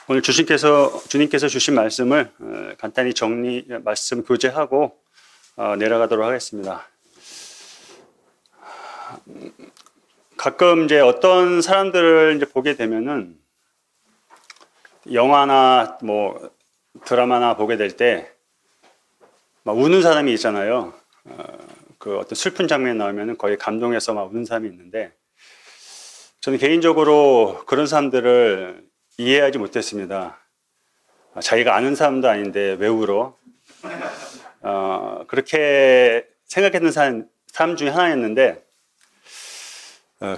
오늘 주님께서 주신 말씀을 간단히 말씀 교제하고 내려가도록 하겠습니다. 가끔 이제 어떤 사람들을 이제 보게 되면은 영화나 뭐 드라마나 보게 될 때 막 우는 사람이 있잖아요. 그 어떤 슬픈 장면이 나오면은 거의 감동해서 막 우는 사람이 있는데 저는 개인적으로 그런 사람들을 이해하지 못했습니다. 자기가 아는 사람도 아닌데 왜 울어? 그렇게 생각했던 사람 중에 하나였는데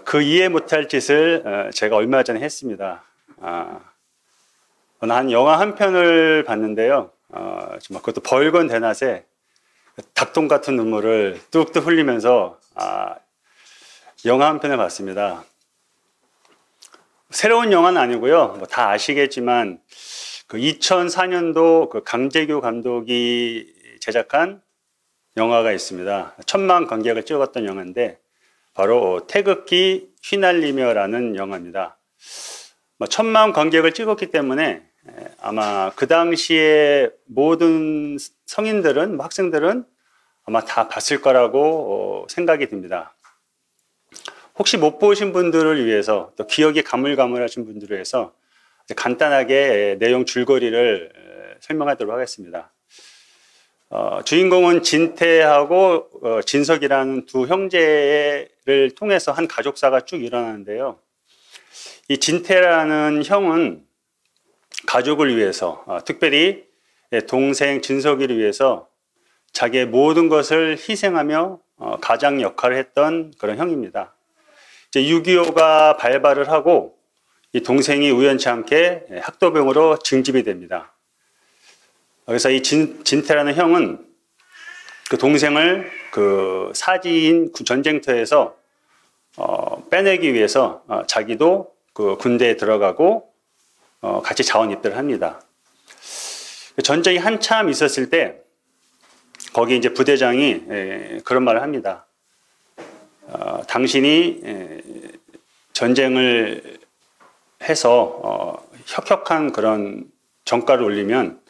그 이해 못할 짓을 제가 얼마 전에 했습니다. 한 영화 한 편을 봤는데요. 정말 그것도 벌건 대낮에 닭똥 같은 눈물을 뚝뚝 흘리면서 영화 한 편을 봤습니다. 새로운 영화는 아니고요. 뭐 다 아시겠지만 그 2004년도 그 강재규 감독이 제작한 영화가 있습니다. 1000만 관객을 찍었던 영화인데 바로 태극기 휘날리며라는 영화입니다. 1000만 관객을 찍었기 때문에 아마 그 당시에 모든 성인들은, 학생들은 아마 다 봤을 거라고 생각이 듭니다. 혹시 못 보신 분들을 위해서, 또 기억이 가물가물하신 분들을 위해서 간단하게 내용 줄거리를 설명하도록 하겠습니다. 주인공은 진태하고 진석이라는 두 형제를 통해서 한 가족사가 쭉 일어나는데요. 이 진태라는 형은 가족을 위해서, 특별히 동생 진석이를 위해서 자기의 모든 것을 희생하며 가장 역할을 했던 그런 형입니다. 이제 6.25가 발발을 하고 이 동생이 우연치 않게 학도병으로 징집이 됩니다. 그래서 이 진태라는 형은 그 동생을 그 사지인 전쟁터에서 빼내기 위해서 자기도 그 군대에 들어가고 같이 자원 입대를 합니다. 전쟁이 한참 있었을 때 거기 이제 부대장이 그런 말을 합니다. 당신이 전쟁을 해서 혁혁한 그런 정가를 올리면,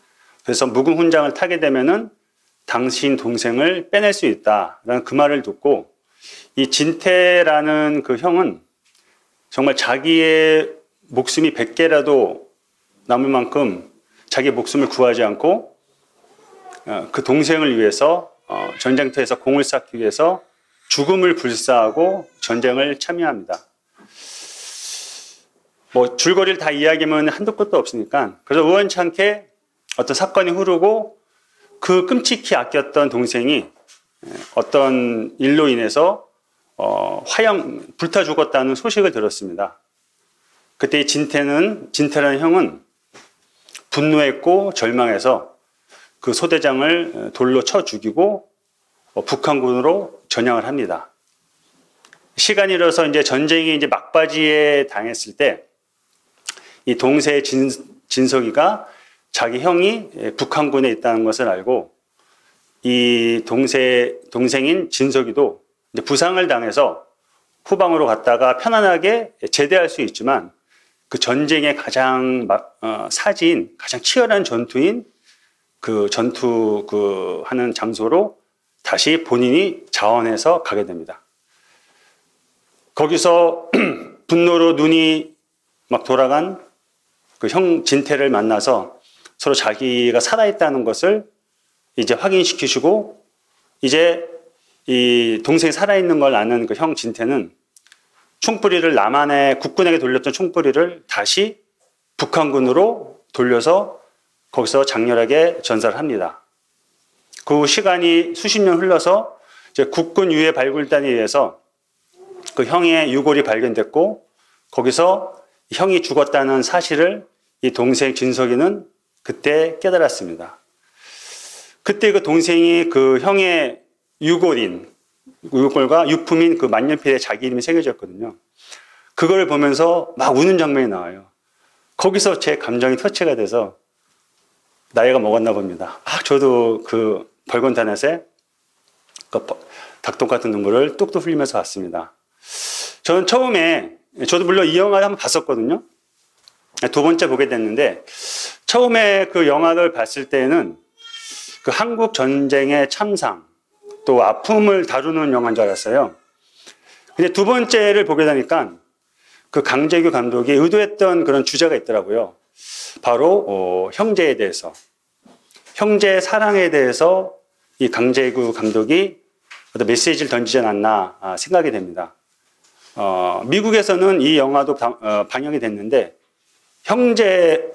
그래서 무궁훈장을 타게 되면은 당신 동생을 빼낼 수 있다라는 그 말을 듣고 이 진태라는 그 형은 정말 자기의 목숨이 100개라도 남을 만큼 자기 목숨을 구하지 않고 그 동생을 위해서 전쟁터에서 공을 쌓기 위해서 죽음을 불사하고 전쟁을 참여합니다. 뭐 줄거리를 다 이야기하면 한도 끝도 없으니까, 그래서 우연치 않게 어떤 사건이 흐르고 그 끔찍히 아꼈던 동생이 어떤 일로 인해서 불타 죽었다는 소식을 들었습니다. 그때 이 진태라는 형은 분노했고 절망해서 그 소대장을 돌로 쳐 죽이고 북한군으로 전향을 합니다. 시간이 흘러서 이제 전쟁이 이제 막바지에 당했을 때 이 동생 진석이가 자기 형이 북한군에 있다는 것을 알고 이 동생인 진석이도 이제 부상을 당해서 후방으로 갔다가 편안하게 제대할 수 있지만 그 전쟁의 가장 사지인, 가장 치열한 전투인 그 하는 장소로 다시 본인이 자원해서 가게 됩니다. 거기서 분노로 눈이 막 돌아간 그 형 진태를 만나서 서로 자기가 살아있다는 것을 이제 확인시키시고, 이제 이 동생이 살아있는 걸 아는 그 형 진태는 총뿌리를 남한의 국군에게 돌렸던 총뿌리를 다시 북한군으로 돌려서 거기서 장렬하게 전사를 합니다. 그 시간이 수십 년 흘러서 이제 국군 유해 발굴단에 의해서 그 형의 유골이 발견됐고, 거기서 형이 죽었다는 사실을 이 동생 진석이는 그때 깨달았습니다. 그때 그 동생이 그 형의 유골과 유품인 그 만년필에 자기 이름이 새겨졌거든요. 그걸 보면서 막 우는 장면이 나와요. 거기서 제 감정이 터치가 돼서 나이가 먹었나 봅니다. 저도 그 벌건 단넷에 그 닭똥 같은 눈물을 뚝뚝 흘리면서 봤습니다. 저는 처음에, 저도 물론 이 영화를 한번 봤었거든요. 두 번째 보게 됐는데, 처음에 그 영화를 봤을 때는 그 한국 전쟁의 참상, 또 아픔을 다루는 영화인 줄 알았어요. 근데 두 번째를 보게 되니까 그 강재규 감독이 의도했던 그런 주제가 있더라고요. 바로 형제에 대해서, 형제의 사랑에 대해서 이 강재규 감독이 어떤 메시지를 던지지 않았나 생각이 됩니다. 미국에서는 이 영화도 방영이 됐는데, 형제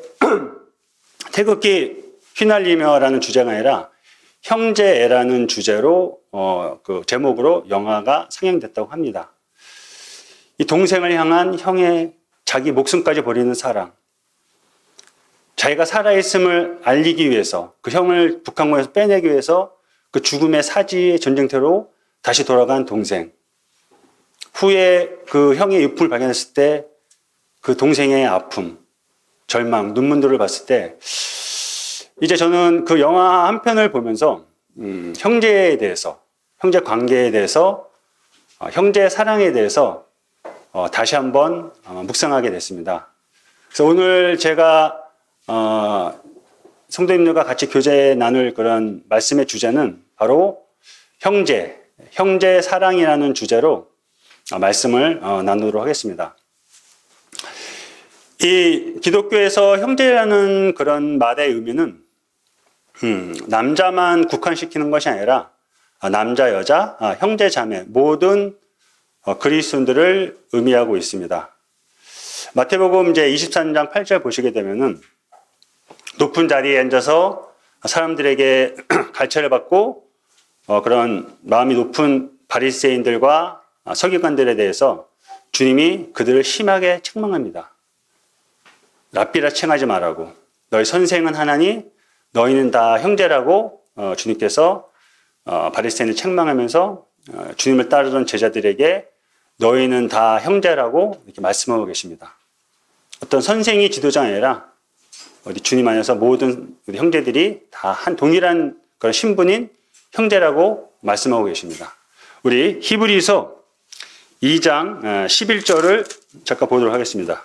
태극기 휘날리며라는 주제가 아니라 형제애라는 주제로 그 제목으로 영화가 상영됐다고 합니다. 이 동생을 향한 형의 자기 목숨까지 버리는 사랑, 자기가 살아있음을 알리기 위해서, 그 형을 북한군에서 빼내기 위해서 그 죽음의 사지 전쟁터로 다시 돌아간 동생, 후에 그 형의 유품을 발견했을 때 그 동생의 아픔, 절망, 눈물들을 봤을 때 이제 저는 그 영화 한 편을 보면서 형제에 대해서, 형제 관계에 대해서, 형제 사랑에 대해서 다시 한번 묵상하게 됐습니다. 그래서 오늘 제가 성도님들과 같이 교제 나눌 그런 말씀의 주제는 바로 형제 사랑이라는 주제로 말씀을 나누도록 하겠습니다. 이 기독교에서 형제라는 그런 말의 의미는 남자만 국한시키는 것이 아니라 남자, 여자, 형제, 자매 모든 그리스도인들을 의미하고 있습니다. 마태복음 이제 23장 8절 보시게 되면은 높은 자리에 앉아서 사람들에게 갈채를 받고 그런 마음이 높은 바리새인들과 서기관들에 대해서 주님이 그들을 심하게 책망합니다. 랍비라 칭하지 말라고. 너희 선생은 하나니 너희는 다 형제라고 주님께서 바리새인을 책망하면서 주님을 따르던 제자들에게 너희는 다 형제라고 이렇게 말씀하고 계십니다. 어떤 선생이 지도자가 아니라 우리 주님 안에서 모든 우리 형제들이 다 한 동일한 그런 신분인 형제라고 말씀하고 계십니다. 우리 히브리서 2장 11절을 잠깐 보도록 하겠습니다.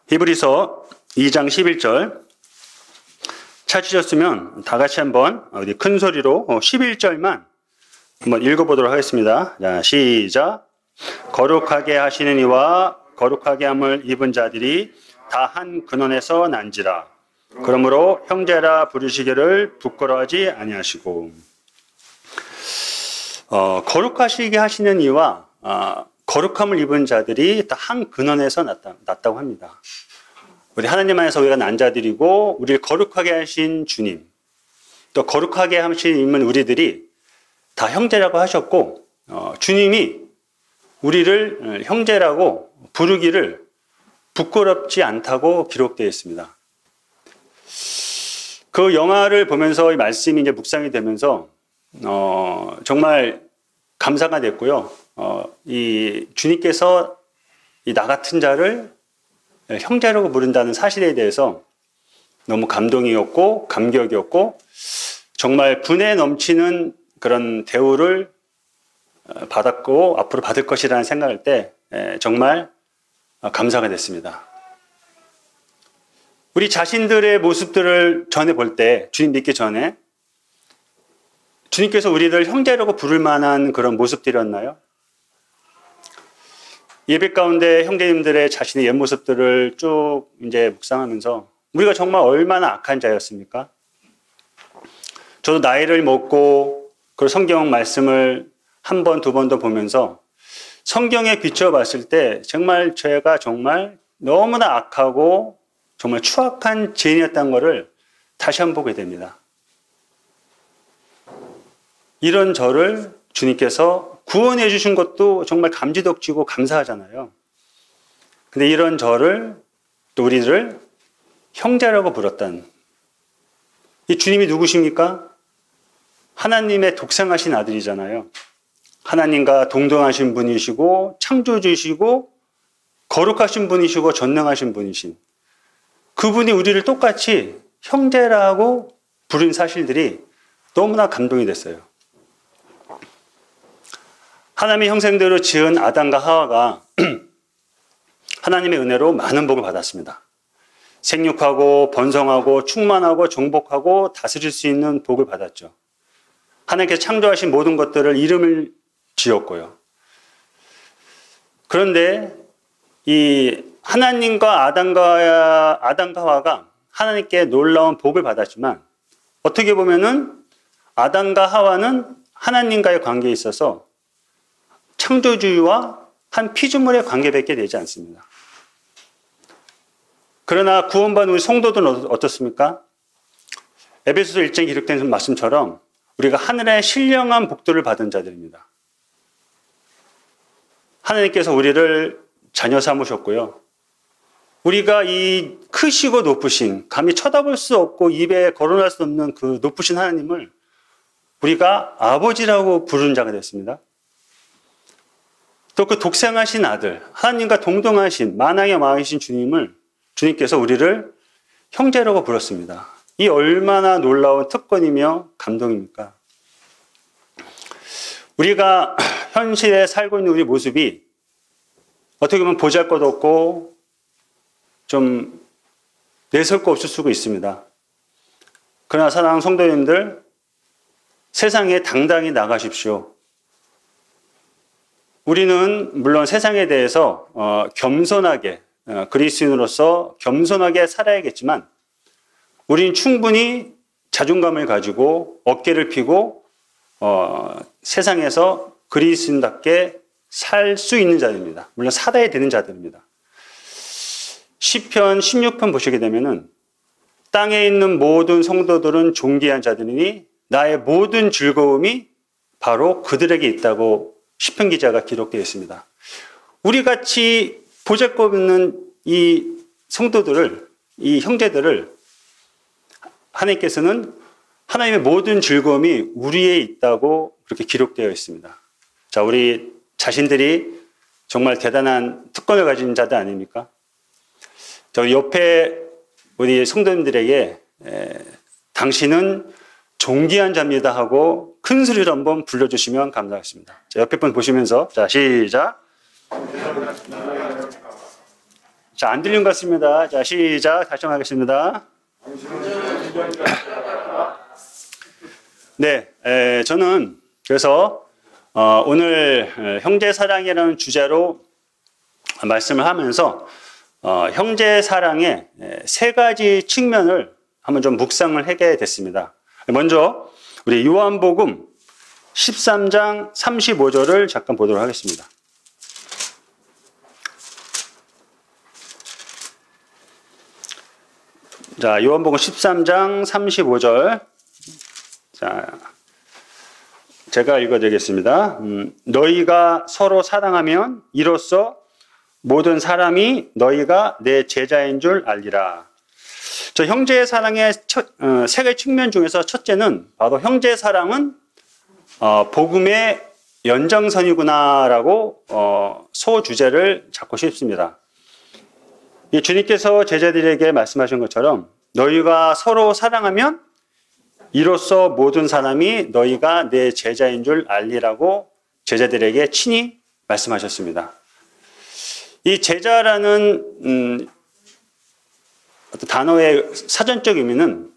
히브리서 2장 11절 찾으셨으면 다 같이 한번 우리 큰 소리로 11절만 한번 읽어보도록 하겠습니다. 자, 시작. 거룩하게 하시는 이와 거룩하게 함을 입은 자들이 다 한 근원에서 난지라. 그러므로 형제라 부르시기를 부끄러워하지 아니하시고. 거룩하시게 하시는 이와 거룩함을 입은 자들이 다 한 근원에서 났다고 합니다. 우리 하나님 안에서 우리가 난 자들이고 우리를 거룩하게 하신 주님, 또 거룩하게 하신 임은 우리들이 다 형제라고 하셨고 주님이 우리를 형제라고 부르기를 부끄럽지 않다고 기록되어 있습니다. 그 영화를 보면서 이 말씀이 이제 묵상이 되면서 정말 감사가 됐고요. 이 주님께서 이 나 같은 자를 형제라고 부른다는 사실에 대해서 너무 감동이었고 감격이었고 정말 분에 넘치는 그런 대우를 받았고 앞으로 받을 것이라는 생각할 때 정말 감사가 됐습니다. 우리 자신들의 모습들을 전에 볼 때 주님 믿기 전에 주님께서 우리를 형제라고 부를 만한 그런 모습들이었나요? 예배 가운데 형제님들의 자신의 옛 모습들을 쭉 이제 묵상하면서 우리가 정말 얼마나 악한 자였습니까? 저도 나이를 먹고 그 성경 말씀을 한 번, 두 번 더 보면서 성경에 비춰봤을 때 정말 제가 정말 너무나 악하고 정말 추악한 죄인이었다는 것을 다시 한번 보게 됩니다. 이런 저를 주님께서 구원해 주신 것도 정말 감지덕지고 감사하잖아요. 근데 이런 저를 또 우리들을 형제라고 불렀다는 이 주님이 누구십니까? 하나님의 독생하신 아들이잖아요. 하나님과 동등하신 분이시고 창조주시고 거룩하신 분이시고 전능하신 분이신 그분이 우리를 똑같이 형제라고 부른 사실들이 너무나 감동이 됐어요. 하나님의 형상대로 지은 아담과 하와가 하나님의 은혜로 많은 복을 받았습니다. 생육하고 번성하고 충만하고 정복하고 다스릴 수 있는 복을 받았죠. 하나님께서 창조하신 모든 것들을 이름을 지었고요. 그런데 이 하나님과 아담과 하와가 하나님께 놀라운 복을 받았지만 어떻게 보면은 아담과 하와는 하나님과의 관계에 있어서 창조주와 한 피조물의 관계밖에 되지 않습니다. 그러나 구원받은 우리 성도들은 어떻습니까? 에베소서 1장에 기록된 말씀처럼 우리가 하늘의 신령한 복들을 받은 자들입니다. 하나님께서 우리를 자녀 삼으셨고요. 우리가 이 크시고 높으신, 감히 쳐다볼 수 없고 입에 거론할 수 없는 그 높으신 하나님을 우리가 아버지라고 부르는 자가 됐습니다. 또 그 독생하신 아들, 하나님과 동등하신 만왕의 왕이신 주님께서 우리를 형제라고 부르셨습니다. 이 얼마나 놀라운 특권이며 감동입니까? 우리가 현실에 살고 있는 우리 모습이 어떻게 보면 보잘것없고 좀 내설 거 없을 수가 있습니다. 그러나 사랑하는 성도님들, 세상에 당당히 나가십시오. 우리는 물론 세상에 대해서 겸손하게, 그리스도인으로서 겸손하게 살아야겠지만 우리는 충분히 자존감을 가지고 어깨를 펴고 세상에서 그리스도인답게 살 수 있는 자들입니다. 물론 살아야 되는 자들입니다. 시편 16편 보시게 되면은 땅에 있는 모든 성도들은 존귀한 자들이니 나의 모든 즐거움이 바로 그들에게 있다고 시편 기자가 기록되어 있습니다. 우리 같이 보잘것없는 이 성도들을, 이 형제들을 하나님께서는 하나님의 모든 즐거움이 우리에 있다고 그렇게 기록되어 있습니다. 자, 우리 자신들이 정말 대단한 특권을 가진 자들 아닙니까? 저 옆에 우리 성도님들에게 당신은 존귀한 자입니다 하고 큰 소리로 한번 불러주시면 감사하겠습니다. 자, 옆에 분 보시면서 자, 시작. 자, 안 들린 것 같습니다. 자, 시작. 다시 한번 하겠습니다. 네, 저는 그래서 오늘 형제사랑이라는 주제로 말씀을 하면서 형제 사랑의 세 가지 측면을 한번 좀 묵상을 하게 됐습니다. 먼저 우리 요한복음 13장 35절을 잠깐 보도록 하겠습니다. 자, 요한복음 13장 35절. 자, 제가 읽어드리겠습니다. 너희가 서로 사랑하면 이로써 모든 사람이 너희가 내 제자인 줄 알리라. 저 형제의 사랑의 세 가지 측면 중에서 첫째는 바로 형제의 사랑은 복음의 연장선이구나라고 소주제를 잡고 싶습니다. 이 주님께서 제자들에게 말씀하신 것처럼 너희가 서로 사랑하면 이로써 모든 사람이 너희가 내 제자인 줄 알리라고 제자들에게 친히 말씀하셨습니다. 이 제자라는 어떤 단어의 사전적 의미는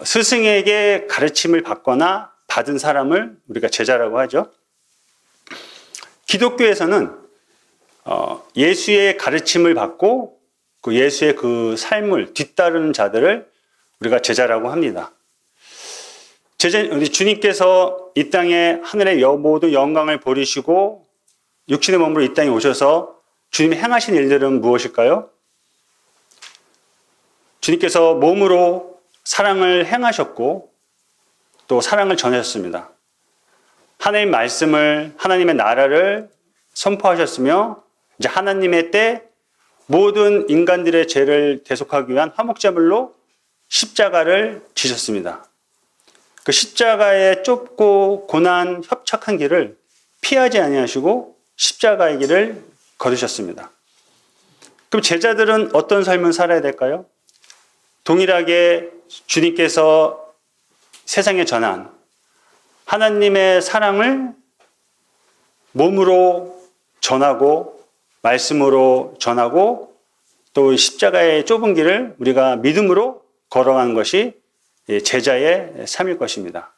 스승에게 가르침을 받거나 받은 사람을 우리가 제자라고 하죠. 기독교에서는 예수의 가르침을 받고 그 예수의 그 삶을 뒤따르는 자들을 우리가 제자라고 합니다. 우리 주님께서 이 땅에 하늘의 모든 영광을 버리시고 육신의 몸으로 이 땅에 오셔서 주님이 행하신 일들은 무엇일까요? 주님께서 몸으로 사랑을 행하셨고 또 사랑을 전하셨습니다. 하나님의 말씀을, 하나님의 나라를 선포하셨으며 이제 하나님의 때 모든 인간들의 죄를 대속하기 위한 화목제물로 십자가를 지셨습니다. 그 십자가의 좁고 고난 협착한 길을 피하지 아니하시고 십자가의 길을 걸으셨습니다. 그럼 제자들은 어떤 삶을 살아야 될까요? 동일하게 주님께서 세상에 전한 하나님의 사랑을 몸으로 전하고 말씀으로 전하고 또 십자가의 좁은 길을 우리가 믿음으로 걸어가는 것이 제자의 삶일 것입니다.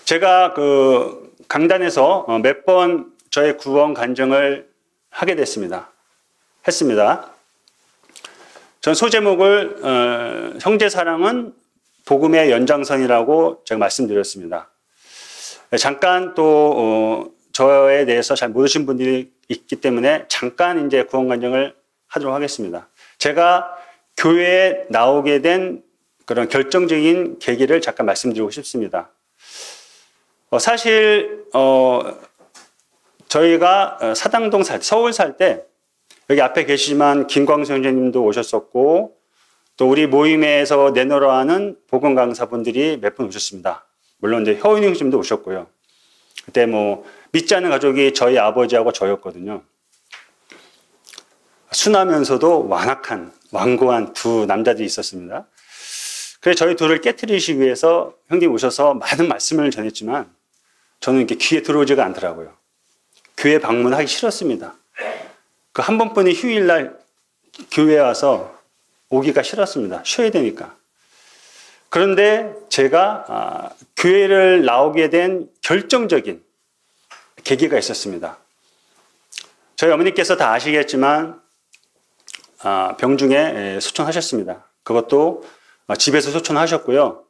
제가 그 강단에서 몇 번 저의 구원 간증을 하게 했습니다. 전 소제목을 형제 사랑은 복음의 연장선이라고 제가 말씀드렸습니다. 잠깐 또 저에 대해서 잘 모르신 분들이 있기 때문에 잠깐 이제 구원 간증을 하도록 하겠습니다. 제가 교회에 나오게 된 그런 결정적인 계기를 잠깐 말씀드리고 싶습니다. 사실 저희가 사당동 서울 살 때 여기 앞에 계시지만 김광수 형제님도 오셨었고 또 우리 모임에서 내노라 하는 복음 강사분들이 몇 분 오셨습니다. 물론 이제 효인이 형님도 오셨고요. 그때 뭐 믿지 않는 가족이 저희 아버지하고 저였거든요. 순하면서도 완고한 두 남자들이 있었습니다. 그래서 저희 둘을 깨트리시기 위해서 형님 오셔서 많은 말씀을 전했지만 저는 이렇게 귀에 들어오지가 않더라고요. 교회 방문하기 싫었습니다. 그 한 번뿐인 휴일날 교회에 와서 오기가 싫었습니다. 쉬어야 되니까. 그런데 제가 교회를 나오게 된 결정적인 계기가 있었습니다. 저희 어머니께서 다 아시겠지만 병중에 소천하셨습니다. 그것도 집에서 소천하셨고요.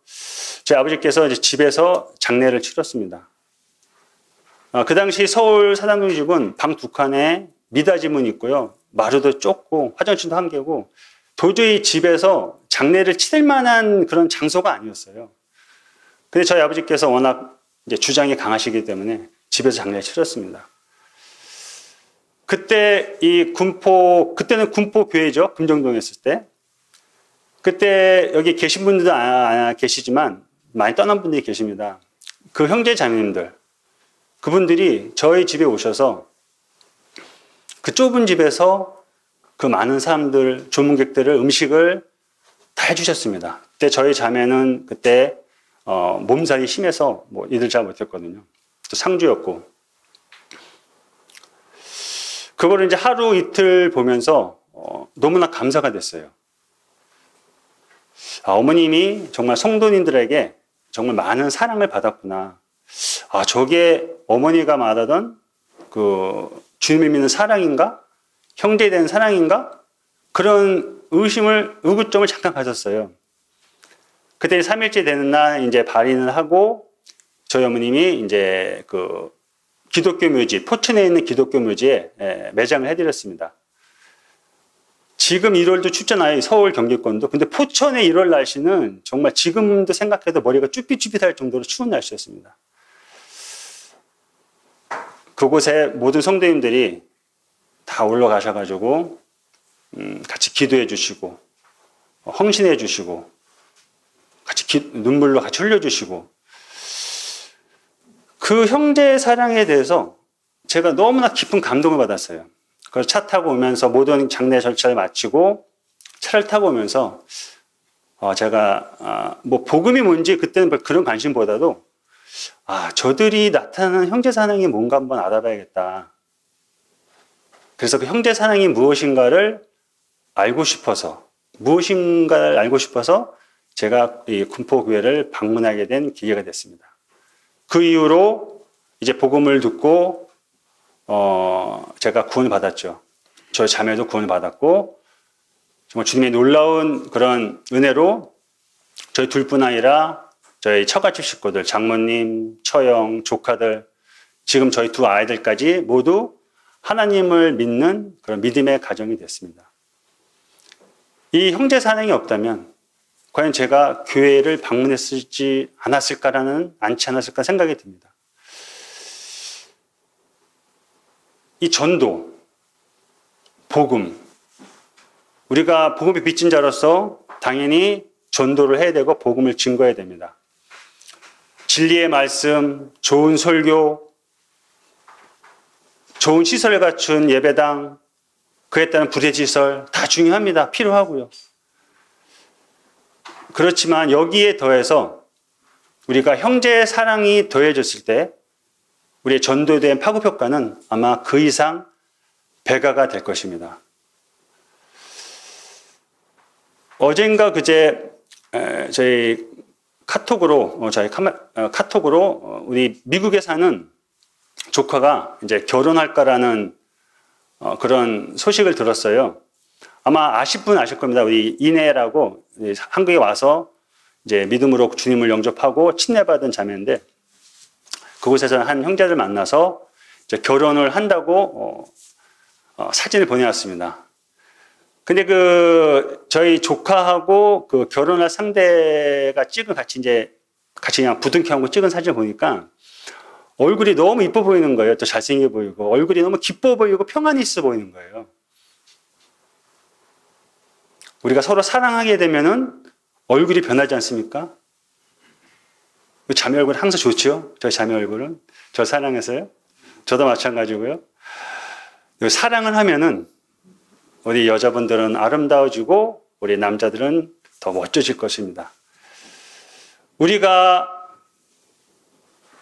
저희 아버지께서 이제 집에서 장례를 치렀습니다. 그 당시 서울 사당동 집은 방 2칸에 미닫이 문이 있고요. 마루도 좁고 화장실도 한 개고 도저히 집에서 장례를 치를 만한 그런 장소가 아니었어요. 근데 저희 아버지께서 워낙 이제 주장이 강하시기 때문에 집에서 장례를 치렀습니다. 그때 그때는 군포 교회죠. 금정동에 있을 때. 그때 여기 계신 분들도 계시지만 많이 떠난 분들이 계십니다. 그 형제 자매님들, 그분들이 저희 집에 오셔서 그 좁은 집에서 그 많은 사람들, 조문객들을 음식을 다 해주셨습니다. 그때 저희 자매는 그때 몸살이 심해서 뭐 이들 잘 못했거든요. 또 상주였고. 그거를 이제 하루 이틀 보면서 너무나 감사가 됐어요. 어머님이 정말 성도님들에게 정말 많은 사랑을 받았구나. 저게 어머니가 말하던 그 주님을 믿는 사랑인가? 형제에 대한 사랑인가? 그런 의구점을 잠깐 가졌어요. 그때 3일째 되는 날 이제 발인을 하고 저희 어머님이 이제 그 기독교 묘지, 포천에 있는 기독교 묘지에 매장을 해드렸습니다. 지금 1월도 춥잖아요. 서울 경기권도. 근데 포천의 1월 날씨는 정말 지금도 생각해도 머리가 쭈삣쭈삣할 정도로 추운 날씨였습니다. 그곳에 모든 성도님들이 다 올라가셔가지고 같이 기도해 주시고 헌신해 주시고 같이 눈물로 같이 흘려주시고 그 형제의 사랑에 대해서 제가 너무나 깊은 감동을 받았어요. 그래서 차 타고 오면서 모든 장례 절차를 마치고 차를 타고 오면서 제가 뭐 복음이 뭔지 그때는 그런 관심보다도 저들이 나타나는 형제 사랑이 뭔가 한번 알아봐야겠다. 그래서 그 형제 사랑이 무엇인가를 알고 싶어서 제가 이 군포교회를 방문하게 된 기회가 됐습니다. 그 이후로 이제 복음을 듣고 제가 구원을 받았죠. 저희 자매도 구원을 받았고 정말 주님의 놀라운 그런 은혜로 저희 둘뿐 아니라 저희 처가집 식구들, 장모님, 처형, 조카들, 지금 저희 두 아이들까지 모두 하나님을 믿는 그런 믿음의 가정이 됐습니다. 이 형제 사랑이 없다면 과연 제가 교회를 방문했을지 않지 않았을까 생각이 듭니다. 이 전도, 복음, 우리가 복음의 빚진 자로서 당연히 전도를 해야 되고 복음을 증거해야 됩니다. 진리의 말씀, 좋은 설교, 좋은 시설을 갖춘 예배당, 그에 따른 부대지설 다 중요합니다. 필요하고요. 그렇지만 여기에 더해서 우리가 형제의 사랑이 더해졌을 때 우리의 전도에 대한 파급 효과는 아마 그 이상 배가가 될 것입니다. 어젠가 그제 저희 카톡으로 우리 미국에 사는 조카가 이제 결혼할까라는 그런 소식을 들었어요. 아마 아실 분 아실 겁니다. 우리 이내라고 한국에 와서 이제 믿음으로 주님을 영접하고 침례받은 자매인데, 그곳에서 한 형제를 만나서 이제 결혼을 한다고 사진을 보내왔습니다. 근데 저희 조카하고 그 결혼할 상대가 찍은 같이 그냥 부둥켜하고 찍은 사진을 보니까 얼굴이 너무 이뻐 보이는 거예요. 또 잘생겨 보이고, 얼굴이 너무 기뻐 보이고 평안이 있어 보이는 거예요. 우리가 서로 사랑하게 되면은 얼굴이 변하지 않습니까? 자매 얼굴은 항상 좋죠? 저희 자매 얼굴은. 저 사랑해서요. 저도 마찬가지고요. 사랑을 하면은 우리 여자분들은 아름다워지고 우리 남자들은 더 멋져질 것입니다. 우리가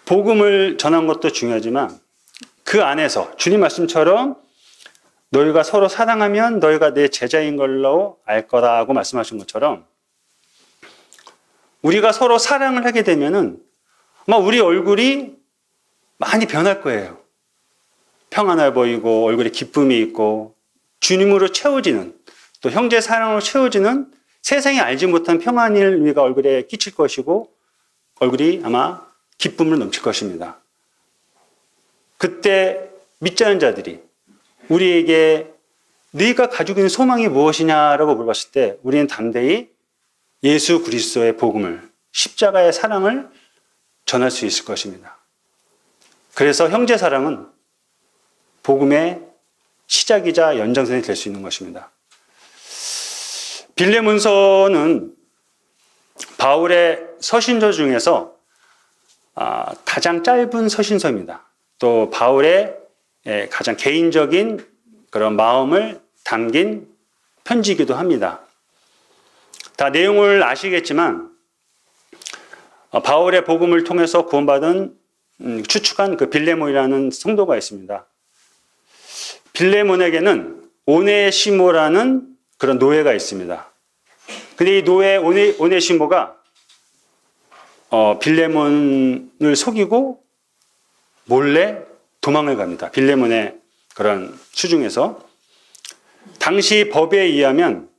복음을 전한 것도 중요하지만 그 안에서 주님 말씀처럼 너희가 서로 사랑하면 너희가 내 제자인 걸로 알 거라고 말씀하신 것처럼 우리가 서로 사랑을 하게 되면은 아마 우리 얼굴이 많이 변할 거예요. 평안해 보이고 얼굴에 기쁨이 있고 주님으로 채워지는, 또 형제 사랑으로 채워지는 세상이 알지 못한 평안을 우리가 얼굴에 끼칠 것이고 얼굴이 아마 기쁨으로 넘칠 것입니다. 그때 믿지 않은 자들이 우리에게 네가 가지고 있는 소망이 무엇이냐라고 물어봤을 때 우리는 담대히 예수 그리스도의 복음을, 십자가의 사랑을 전할 수 있을 것입니다. 그래서 형제 사랑은 복음의 시작이자 연장선이 될 수 있는 것입니다. 빌레몬서는 바울의 서신서 중에서 가장 짧은 서신서입니다. 또 바울의 가장 개인적인 그런 마음을 담긴 편지이기도 합니다. 다 내용을 아시겠지만 바울의 복음을 통해서 구원받은 추측한 그 빌레몬이라는 성도가 있습니다. 빌레몬에게는 오네시모라는 그런 노예가 있습니다. 근데 이 노예 오네시모가 빌레몬을 속이고 몰래 도망을 갑니다. 빌레몬의 그런 수중에서. 당시 법에 의하면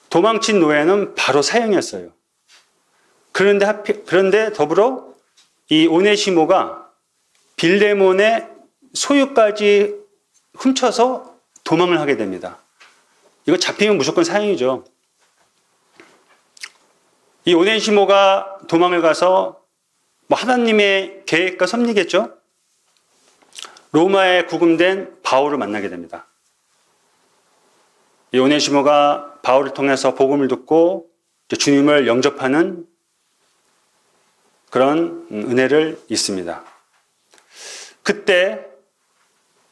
도망친 노예는 바로 사형이었어요. 그런데 더불어 이 오네시모가 빌레몬의 소유까지 훔쳐서 도망을 하게 됩니다. 이거 잡히면 무조건 사형이죠. 이 오네시모가 도망을 가서 하나님의 계획과 섭리겠죠? 로마에 구금된 바울을 만나게 됩니다. 이 오네시모가 바울을 통해서 복음을 듣고 주님을 영접하는 그런 은혜를 있습니다. 그때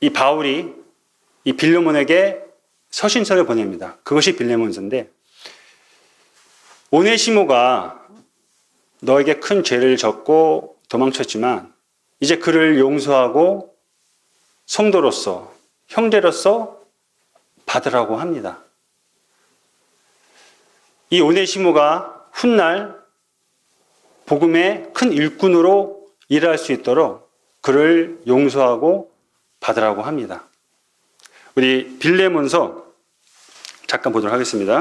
이 바울이 이 빌레몬에게 서신서를 보냅니다. 그것이 빌레몬서인데, 오네시모가 너에게 큰 죄를 졌고 도망쳤지만 이제 그를 용서하고 성도로서, 형제로서 받으라고 합니다. 이 오네시모가 훗날 복음의 큰 일꾼으로 일할 수 있도록 그를 용서하고 받으라고 합니다. 우리 빌레몬서 잠깐 보도록 하겠습니다.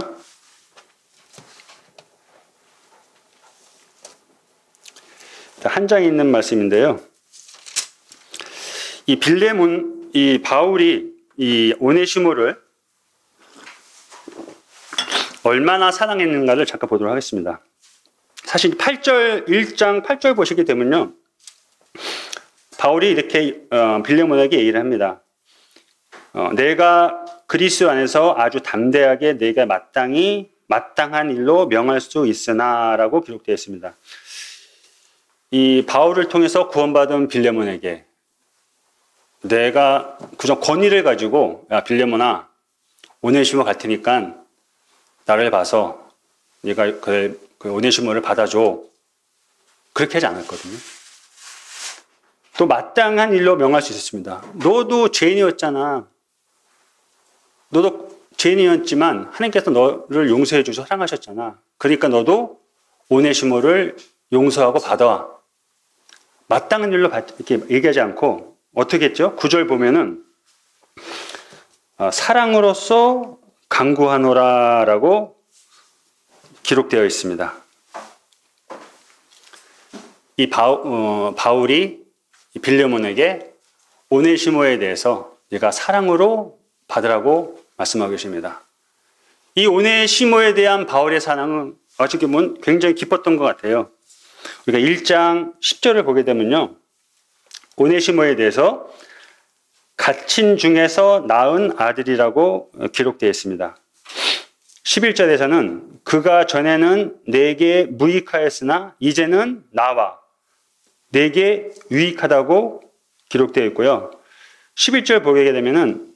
한 장에 있는 말씀인데요. 이 바울이 이 오네시모를 얼마나 사랑했는가를 잠깐 보도록 하겠습니다. 사실 1장 8절 보시게 되면요. 바울이 이렇게 빌레몬에게 얘기를 합니다. 내가 그리스도 안에서 아주 담대하게 내가 마땅한 일로 명할 수 있으나 라고 기록되어 있습니다. 이 바울을 통해서 구원받은 빌레몬에게 내가 그저 권위를 가지고 야 빌레몬아 오네시모 갈 테니까 나를 봐서 네가 그 오네시모를 받아줘 그렇게 하지 않았거든요. 또 마땅한 일로 명할 수 있었습니다. 너도 죄인이었잖아. 너도 죄인이었지만 하나님께서 너를 용서해 주셔서 사랑하셨잖아. 그러니까 너도 오네시모를 용서하고 받아와. 마땅한 일로 이렇게 얘기하지 않고 어떻게 했죠? 9절 보면은 사랑으로서 간구하노라라고 기록되어 있습니다. 이 바울이 빌레몬에게 오네시모에 대해서 얘가 사랑으로 받으라고 말씀하고 계십니다. 이 오네시모에 대한 바울의 사랑은 어떻게 보면 굉장히 깊었던 것 같아요. 우리가 1장 10절을 보게 되면요. 오네시모에 대해서 갇힌 중에서 낳은 아들이라고 기록되어 있습니다. 11절에서는 그가 전에는 내게 무익하였으나 이제는 나와 내게 유익하다고 기록되어 있고요. 11절 보게 되면은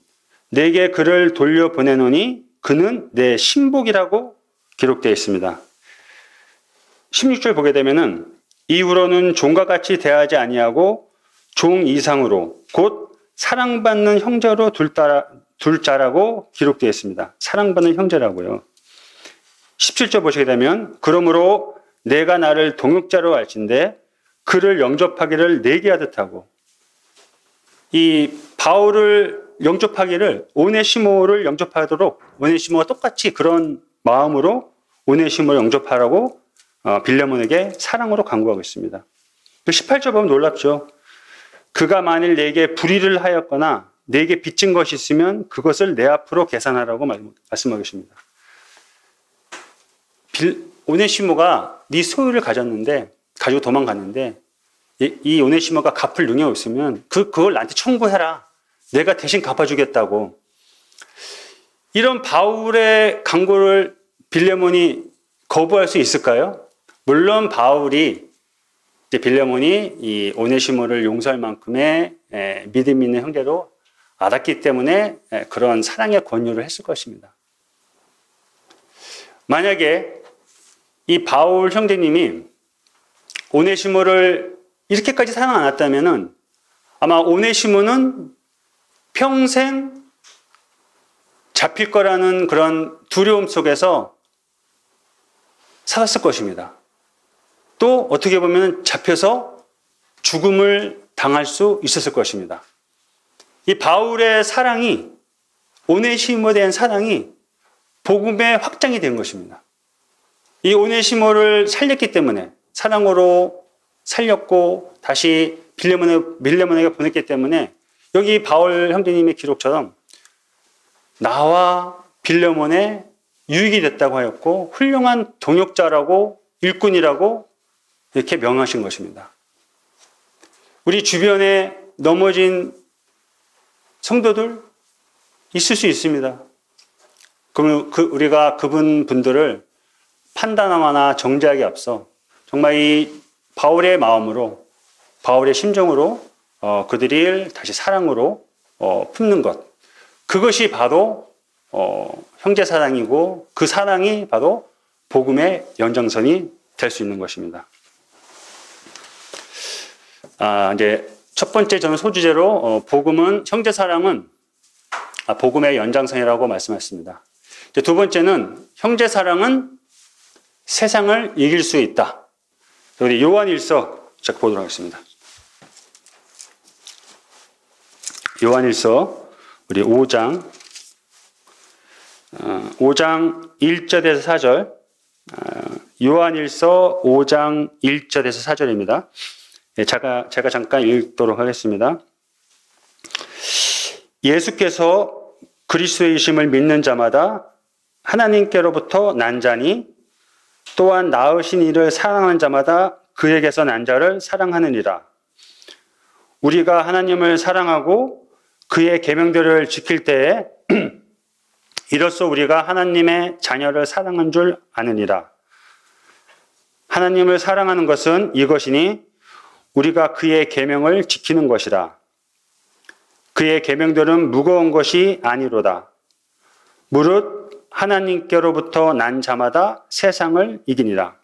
내게 그를 돌려보내노니 그는 내 신복이라고 기록되어 있습니다. 16절 보게 되면은 이후로는 종과 같이 대하지 아니하고 종 이상으로 곧 사랑받는 형제로 둘 자라고 기록되어 있습니다. 사랑받는 형제라고요. 17절 보시게 되면 그러므로 내가 나를 동역자로 할진대 그를 영접하기를 내게 하듯 하고 이 바울을 영접하기를 오네시모를 영접하도록 오네시모가 똑같이 그런 마음으로 오네시모를 영접하라고 빌레몬에게 사랑으로 간구하고 있습니다. 18절 보면 놀랍죠. 그가 만일 내게 불의를 하였거나 내게 빚진 것이 있으면 그것을 내 앞으로 계산하라고 말씀하고 계십니다. 오네시모가 네 소유를 가지고 도망갔는데 이 오네시모가 갚을 능력이 없으면 그걸 나한테 청구해라. 내가 대신 갚아주겠다고. 이런 바울의 간구를 빌레몬이 거부할 수 있을까요? 물론 바울이 빌레몬이 이 오네시모를 용서할 만큼의 믿음 있는 형제로 알았기 때문에 그런 사랑의 권유를 했을 것입니다. 만약에 이 바울 형제님이 오네시모를 이렇게까지 사랑 안 했다면은 아마 오네시모는 평생 잡힐 거라는 그런 두려움 속에서 살았을 것입니다. 또 어떻게 보면 잡혀서 죽음을 당할 수 있었을 것입니다. 이 바울의 사랑이 오네시모에 대한 사랑이 복음의 확장이 된 것입니다. 이 오네시모를 살렸기 때문에 사랑으로 살렸고 다시 빌레몬에게 보냈기 때문에 여기 바울 형제님의 기록처럼 나와 빌레몬의 유익이 됐다고 하였고 훌륭한 동역자라고 일꾼이라고 이렇게 명하신 것입니다. 우리 주변에 넘어진 성도들 있을 수 있습니다. 그러면 우리가 분들을 판단하거나 정죄하기 앞서 정말 이 바울의 마음으로 바울의 심정으로 그들이 다시 사랑으로 품는 것 그것이 바로 형제 사랑이고 그 사랑이 바로 복음의 연장선이 될 수 있는 것입니다. 이제 첫 번째 저는 소주제로 복음은 형제 사랑은 복음의 연장선이라고 말씀했습니다. 이제 두 번째는 형제 사랑은 세상을 이길 수 있다. 우리 요한일서 자 보도록 하겠습니다. 요한일서 우리 5장 1절에서 4절 요한일서 5장 1절에서 4절입니다. 제가 잠깐 읽도록 하겠습니다. 예수께서 그리스도이심을 믿는 자마다 하나님께로부터 난 자니 또한 낳으신 이를 사랑하는 자마다 그에게서 난 자를 사랑하느니라. 우리가 하나님을 사랑하고 그의 계명들을 지킬 때에 이로써 우리가 하나님의 자녀를 사랑한 줄 아느니라. 하나님을 사랑하는 것은 이것이니 우리가 그의 계명을 지키는 것이라. 그의 계명들은 무거운 것이 아니로다. 무릇 하나님께로부터 난 자마다 세상을 이기니라.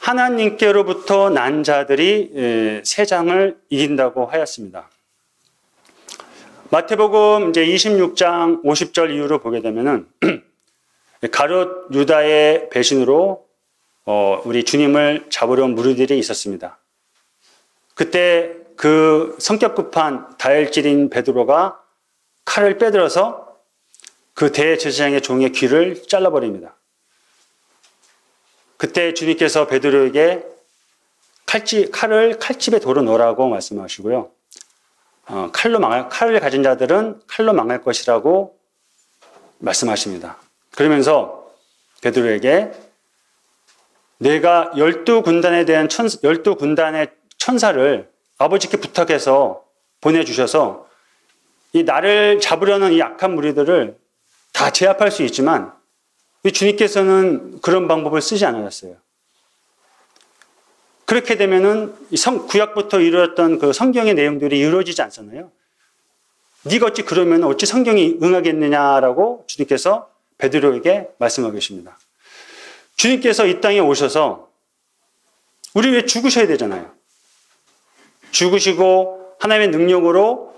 하나님께로부터 난 자들이 세상을 이긴다고 하였습니다. 마태복음 이제 26장 50절 이후로 보게 되면은 가룟 유다의 배신으로 우리 주님을 잡으려 온 무리들이 있었습니다. 그때 그 성격 급한 다혈질인 베드로가 칼을 빼들어서 그 대제사장의 종의 귀를 잘라버립니다. 그때 주님께서 베드로에게 칼을 칼집에 도로 넣으라고 말씀하시고요. 칼을 가진 자들은 칼로 망할 것이라고 말씀하십니다. 그러면서 베드로에게 내가 12군단의 천사를 아버지께 부탁해서 보내주셔서 이 나를 잡으려는 이 악한 무리들을 다 제압할 수 있지만 주님께서는 그런 방법을 쓰지 않으셨어요. 그렇게 되면은 구약부터 이루어졌던 그 성경의 내용들이 이루어지지 않잖아요. 네가 어찌 그러면 어찌 성경이 응하겠느냐라고 주님께서 베드로에게 말씀하고 계십니다. 주님께서 이 땅에 오셔서 우리 왜 죽으셔야 되잖아요. 죽으시고 하나님의 능력으로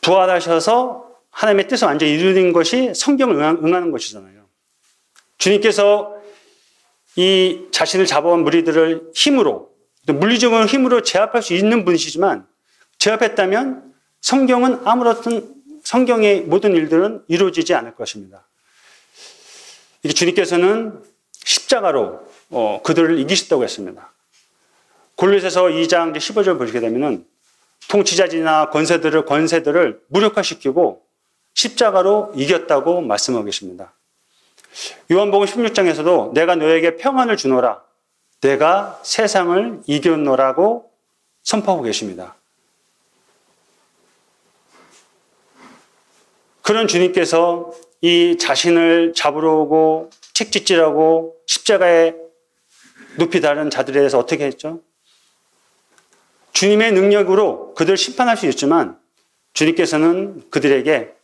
부활하셔서 하나님의 뜻을 완전히 이루는 것이 성경을 응하는 것이잖아요. 주님께서 이 자신을 잡아온 무리들을 힘으로, 물리적인 힘으로 제압할 수 있는 분이시지만 제압했다면 성경의 모든 일들은 이루어지지 않을 것입니다. 주님께서는 십자가로 그들을 이기셨다고 했습니다. 골로새서 2장 15절 보시게 되면은 통치자들이나 권세들을 무력화시키고 십자가로 이겼다고 말씀하고 계십니다. 요한복음 16장에서도 내가 너에게 평안을 주노라, 내가 세상을 이겼노라고 선포하고 계십니다. 그런 주님께서 이 자신을 잡으러 오고 책짓질하고 십자가에 높이 다른 자들에 대해서 어떻게 했죠? 주님의 능력으로 그들을 심판할 수 있지만 주님께서는 그들에게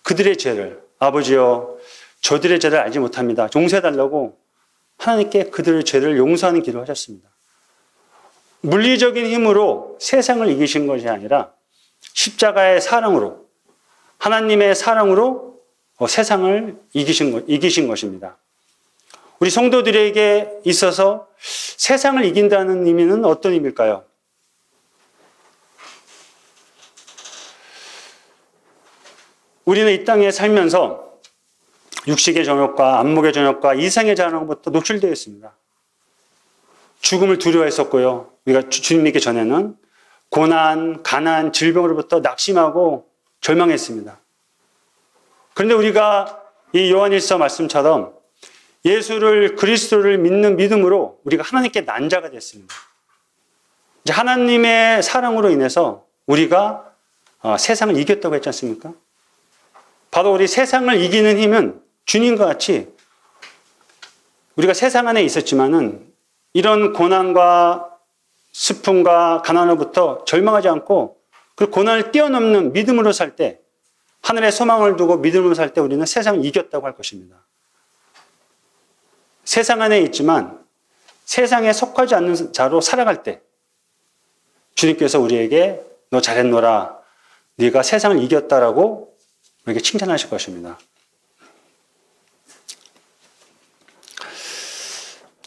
그들의 죄를, 아버지여 저들의 죄를 알지 못합니다, 용서해달라고 하나님께 그들의 죄를 용서하는 기도를 하셨습니다. 물리적인 힘으로 세상을 이기신 것이 아니라 십자가의 사랑으로, 하나님의 사랑으로 세상을 이기신 것입니다. 우리 성도들에게 있어서 세상을 이긴다는 의미는 어떤 의미일까요? 우리는 이 땅에 살면서 육식의 정욕과 안목의 정욕과 이상의 자랑부터 노출되어 있습니다. 죽음을 두려워했었고요. 우리가 주님 믿기 전에는 고난, 가난, 질병으로부터 낙심하고 절망했습니다. 그런데 우리가 이 요한일서 말씀처럼 그리스도를 믿는 믿음으로 우리가 하나님께 난 자가 됐습니다. 이제 하나님의 사랑으로 인해서 우리가 세상을 이겼다고 했지 않습니까? 바로 우리 세상을 이기는 힘은 주님과 같이 우리가 세상 안에 있었지만은 이런 고난과 슬픔과 가난으로부터 절망하지 않고 그 고난을 뛰어넘는 믿음으로 살 때, 하늘의 소망을 두고 믿음으로 살 때 우리는 세상을 이겼다고 할 것입니다. 세상 안에 있지만 세상에 속하지 않는 자로 살아갈 때 주님께서 우리에게 너 잘했노라, 네가 세상을 이겼다라고 우리에게 칭찬하실 것입니다.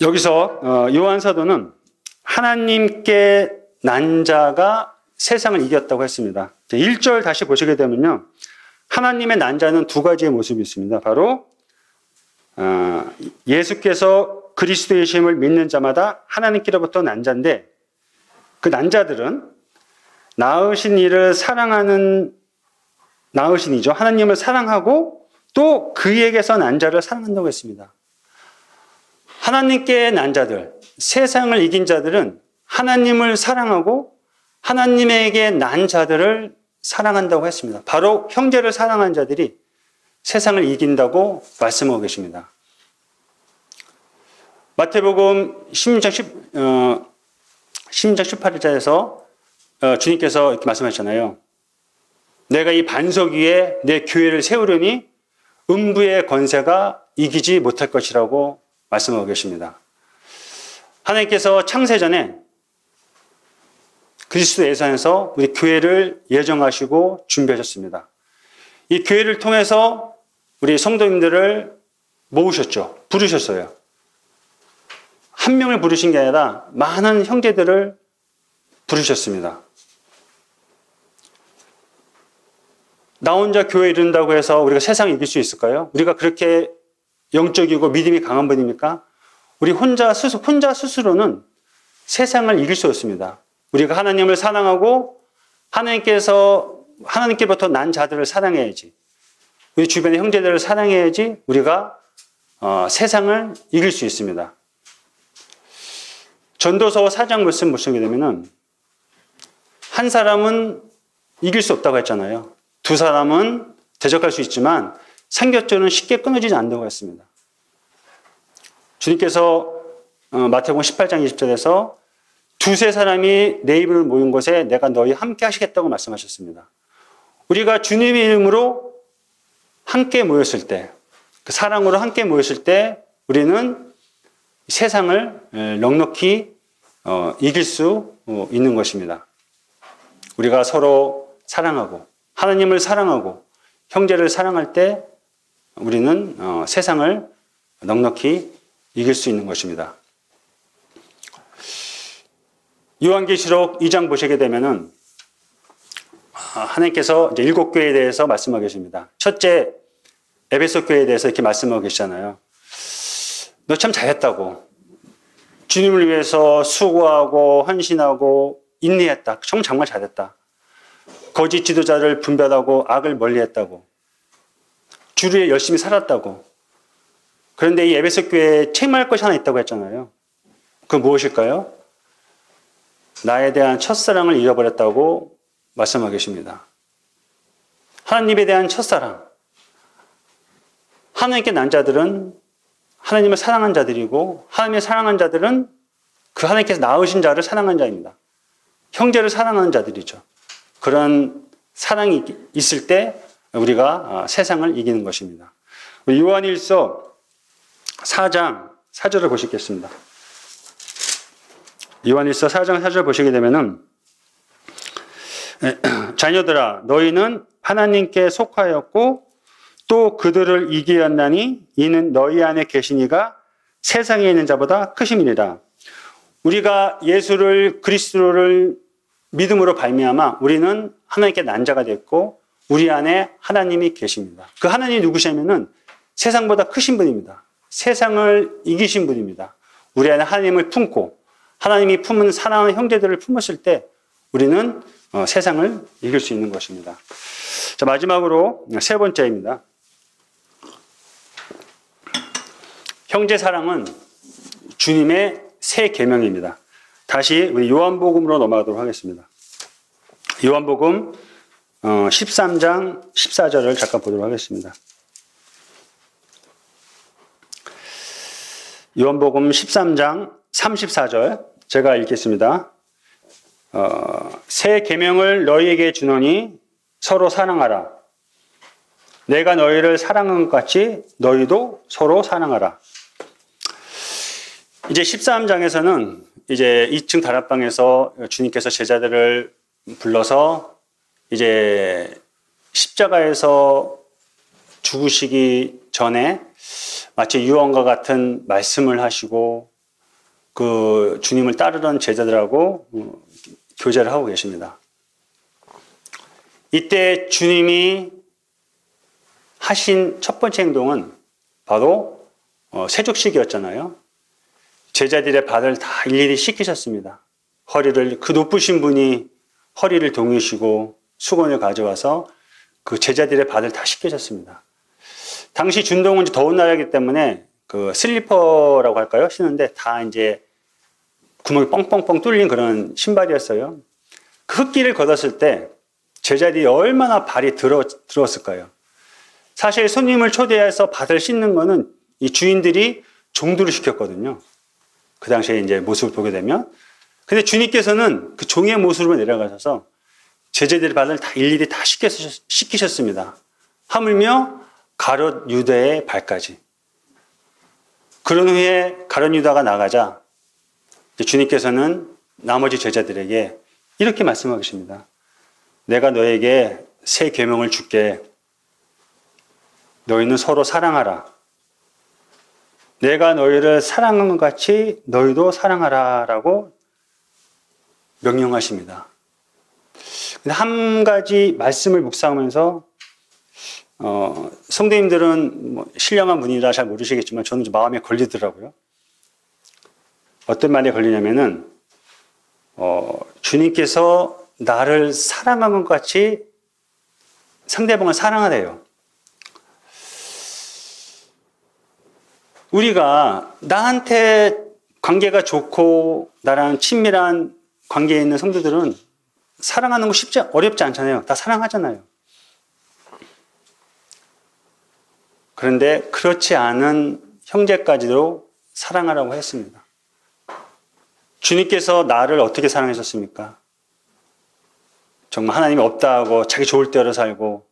여기서 요한 사도는 하나님께 난 자가 세상을 이겼다고 했습니다. 1절 다시 보시게 되면요, 하나님의 난 자는 두 가지의 모습이 있습니다. 바로 예수께서 그리스도의 심을 믿는 자마다 하나님께로부터 난 자인데, 그 난 자들은 낳으신 이를 사랑하는, 낳으신 이죠. 하나님을 사랑하고 또 그에게서 난 자를 사랑한다고 했습니다. 하나님께 난 자들, 세상을 이긴 자들은 하나님을 사랑하고 하나님에게 난 자들을 사랑한다고 했습니다. 바로 형제를 사랑한 자들이 세상을 이긴다고 말씀하고 계십니다. 마태복음 16장 18절에서 주님께서 이렇게 말씀하셨잖아요. 내가 이 반석 위에 내 교회를 세우려니 음부의 권세가 이기지 못할 것이라고 말씀하고 계십니다. 하나님께서 창세전에 그리스도 예수 안에서 우리 교회를 예정하시고 준비하셨습니다. 이 교회를 통해서 우리 성도님들을 모으셨죠. 부르셨어요. 한 명을 부르신 게 아니라 많은 형제들을 부르셨습니다. 나 혼자 교회 이룬다고 해서 우리가 세상을 이길 수 있을까요? 우리가 그렇게 영적이고 믿음이 강한 분입니까? 우리 혼자 스스로는 세상을 이길 수 없습니다. 우리가 하나님을 사랑하고 하나님께로부터 난 자들을 사랑해야지. 우리 주변의 형제들을 사랑해야지 우리가 세상을 이길 수 있습니다. 전도서 4장 말씀 보시게 되면은 한 사람은 이길 수 없다고 했잖아요. 두 사람은 대적할 수 있지만 삼겹살은 쉽게 끊어지지 않는다고 했습니다. 주님께서 마태복음 18장 20절에서 두세 사람이 내 이름으로 모인 곳에 내가 너희 함께 하시겠다고 말씀하셨습니다. 우리가 주님의 이름으로 함께 모였을 때, 그 사랑으로 함께 모였을 때 우리는 세상을 넉넉히 이길 수 있는 것입니다. 우리가 서로 사랑하고 하나님을 사랑하고 형제를 사랑할 때 우리는 세상을 넉넉히 이길 수 있는 것입니다. 요한계시록 2장 보시게 되면은 하나님께서 이제 7교회에 대해서 말씀하고 계십니다. 첫째 에베소 교회에 대해서 이렇게 말씀하고 계시잖아요. 너 참 잘했다고. 주님을 위해서 수고하고 헌신하고 인내했다. 정말 잘했다. 거짓 지도자를 분별하고 악을 멀리했다고. 주를 위해 열심히 살았다고. 그런데 이 에베소 교회에 책망할 것이 하나 있다고 했잖아요. 그건 무엇일까요? 나에 대한 첫사랑을 잃어버렸다고 말씀하고 계십니다. 하나님에 대한 첫사랑. 하나님께 난 자들은 하나님을 사랑한 자들이고 하나님을 사랑한 자들은 그 하나님께서 낳으신 자를 사랑한 자입니다. 형제를 사랑하는 자들이죠. 그런 사랑이 있을 때 우리가 세상을 이기는 것입니다. 우리 요한일서 4장 4절을 보시겠습니다. 요한일서 4장 4절 보시게 되면은 자녀들아 너희는 하나님께 속하였고 또 그들을 이기었나니 이는 너희 안에 계신 이가 세상에 있는 자보다 크심이니라. 우리가 예수를 그리스도를 믿음으로 발미암아 우리는 하나님께 난 자가 됐고 우리 안에 하나님이 계십니다. 그 하나님이 누구시냐면은 세상보다 크신 분입니다. 세상을 이기신 분입니다. 우리 안에 하나님을 품고 하나님이 품은 사랑하는 형제들을 품었을 때 우리는 세상을 이길 수 있는 것입니다. 자, 마지막으로 세 번째입니다. 형제 사랑은 주님의 새 계명입니다. 다시 우리 요한복음으로 넘어가도록 하겠습니다. 요한복음 13장 14절을 잠깐 보도록 하겠습니다. 요한복음 13장 34절 제가 읽겠습니다. 새 계명을 너희에게 주노니 서로 사랑하라. 내가 너희를 사랑한 것 같이 너희도 서로 사랑하라. 이제 13장에서는 이제 2층 다락방에서 주님께서 제자들을 불러서 이제 십자가에서 죽으시기 전에 마치 유언과 같은 말씀을 하시고 그 주님을 따르던 제자들하고 교제를 하고 계십니다. 이때 주님이 하신 첫 번째 행동은 바로 세족식이었잖아요. 제자들의 발을 다 일일이 씻기셨습니다. 그 높으신 분이 허리를 동이시고 수건을 가져와서 그 제자들의 발을 다 씻기셨습니다. 당시 중동은 더운 나라이기 때문에 그 슬리퍼라고 할까요? 신는데 다 이제 구멍이 뻥뻥뻥 뚫린 그런 신발이었어요. 그 흙길을 걷었을 때 제자들이 얼마나 발이 들었을까요? 사실 손님을 초대해서 발을 씻는 거는 이 주인들이 종들을 시켰거든요. 그 당시에 이제 모습을 보게 되면. 근데 주님께서는 그 종의 모습으로 내려가셔서 제자들의 발을 다 일일이 다 씻기셨습니다. 하물며 가룟 유다의 발까지. 그런 후에 가룟 유다가 나가자 주님께서는 나머지 제자들에게 이렇게 말씀하고 계십니다. 내가 너에게 새 계명을 줄게. 너희는 서로 사랑하라. 내가 너희를 사랑한 것 같이 너희도 사랑하라 라고 명령하십니다. 한 가지 말씀을 묵상하면서 성도님들은 뭐 신령한 분이라 잘 모르시겠지만 저는 좀 마음에 걸리더라고요. 어떤 말이 걸리냐면은 주님께서 나를 사랑한 것 같이 상대방을 사랑하래요. 우리가 나한테 관계가 좋고 나랑 친밀한 관계에 있는 성도들은 사랑하는 거 어렵지 않잖아요. 다 사랑하잖아요. 그런데 그렇지 않은 형제까지도 사랑하라고 했습니다. 주님께서 나를 어떻게 사랑하셨습니까? 정말 하나님이 없다 하고 자기 좋을 대로 살고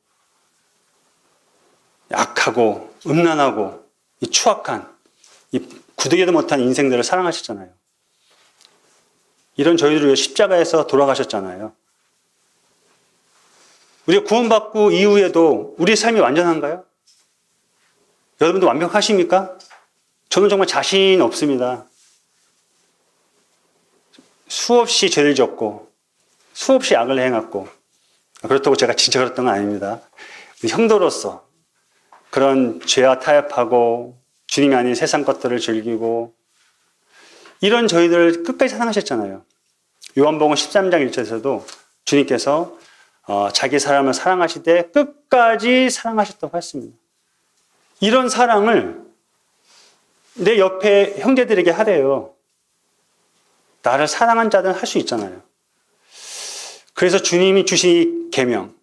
약하고 음란하고 이 추악한 이 구더기도 못한 인생들을 사랑하셨잖아요. 이런 저희들을 위해 십자가에서 돌아가셨잖아요. 우리가 구원받고 이후에도 우리의 삶이 완전한가요? 여러분도 완벽하십니까? 저는 정말 자신 없습니다. 수없이 죄를 졌고 수없이 악을 행했고 그렇다고 제가 진짜 그랬던 건 아닙니다. 형도로서 그런 죄와 타협하고 주님이 아닌 세상 것들을 즐기고 이런 저희들을 끝까지 사랑하셨잖아요. 요한복음 13장 1절에서도 주님께서 자기 사람을 사랑하시되 끝까지 사랑하셨다고 했습니다. 이런 사랑을 내 옆에 형제들에게 하래요. 나를 사랑한 자들은 할 수 있잖아요. 그래서 주님이 주신 계명,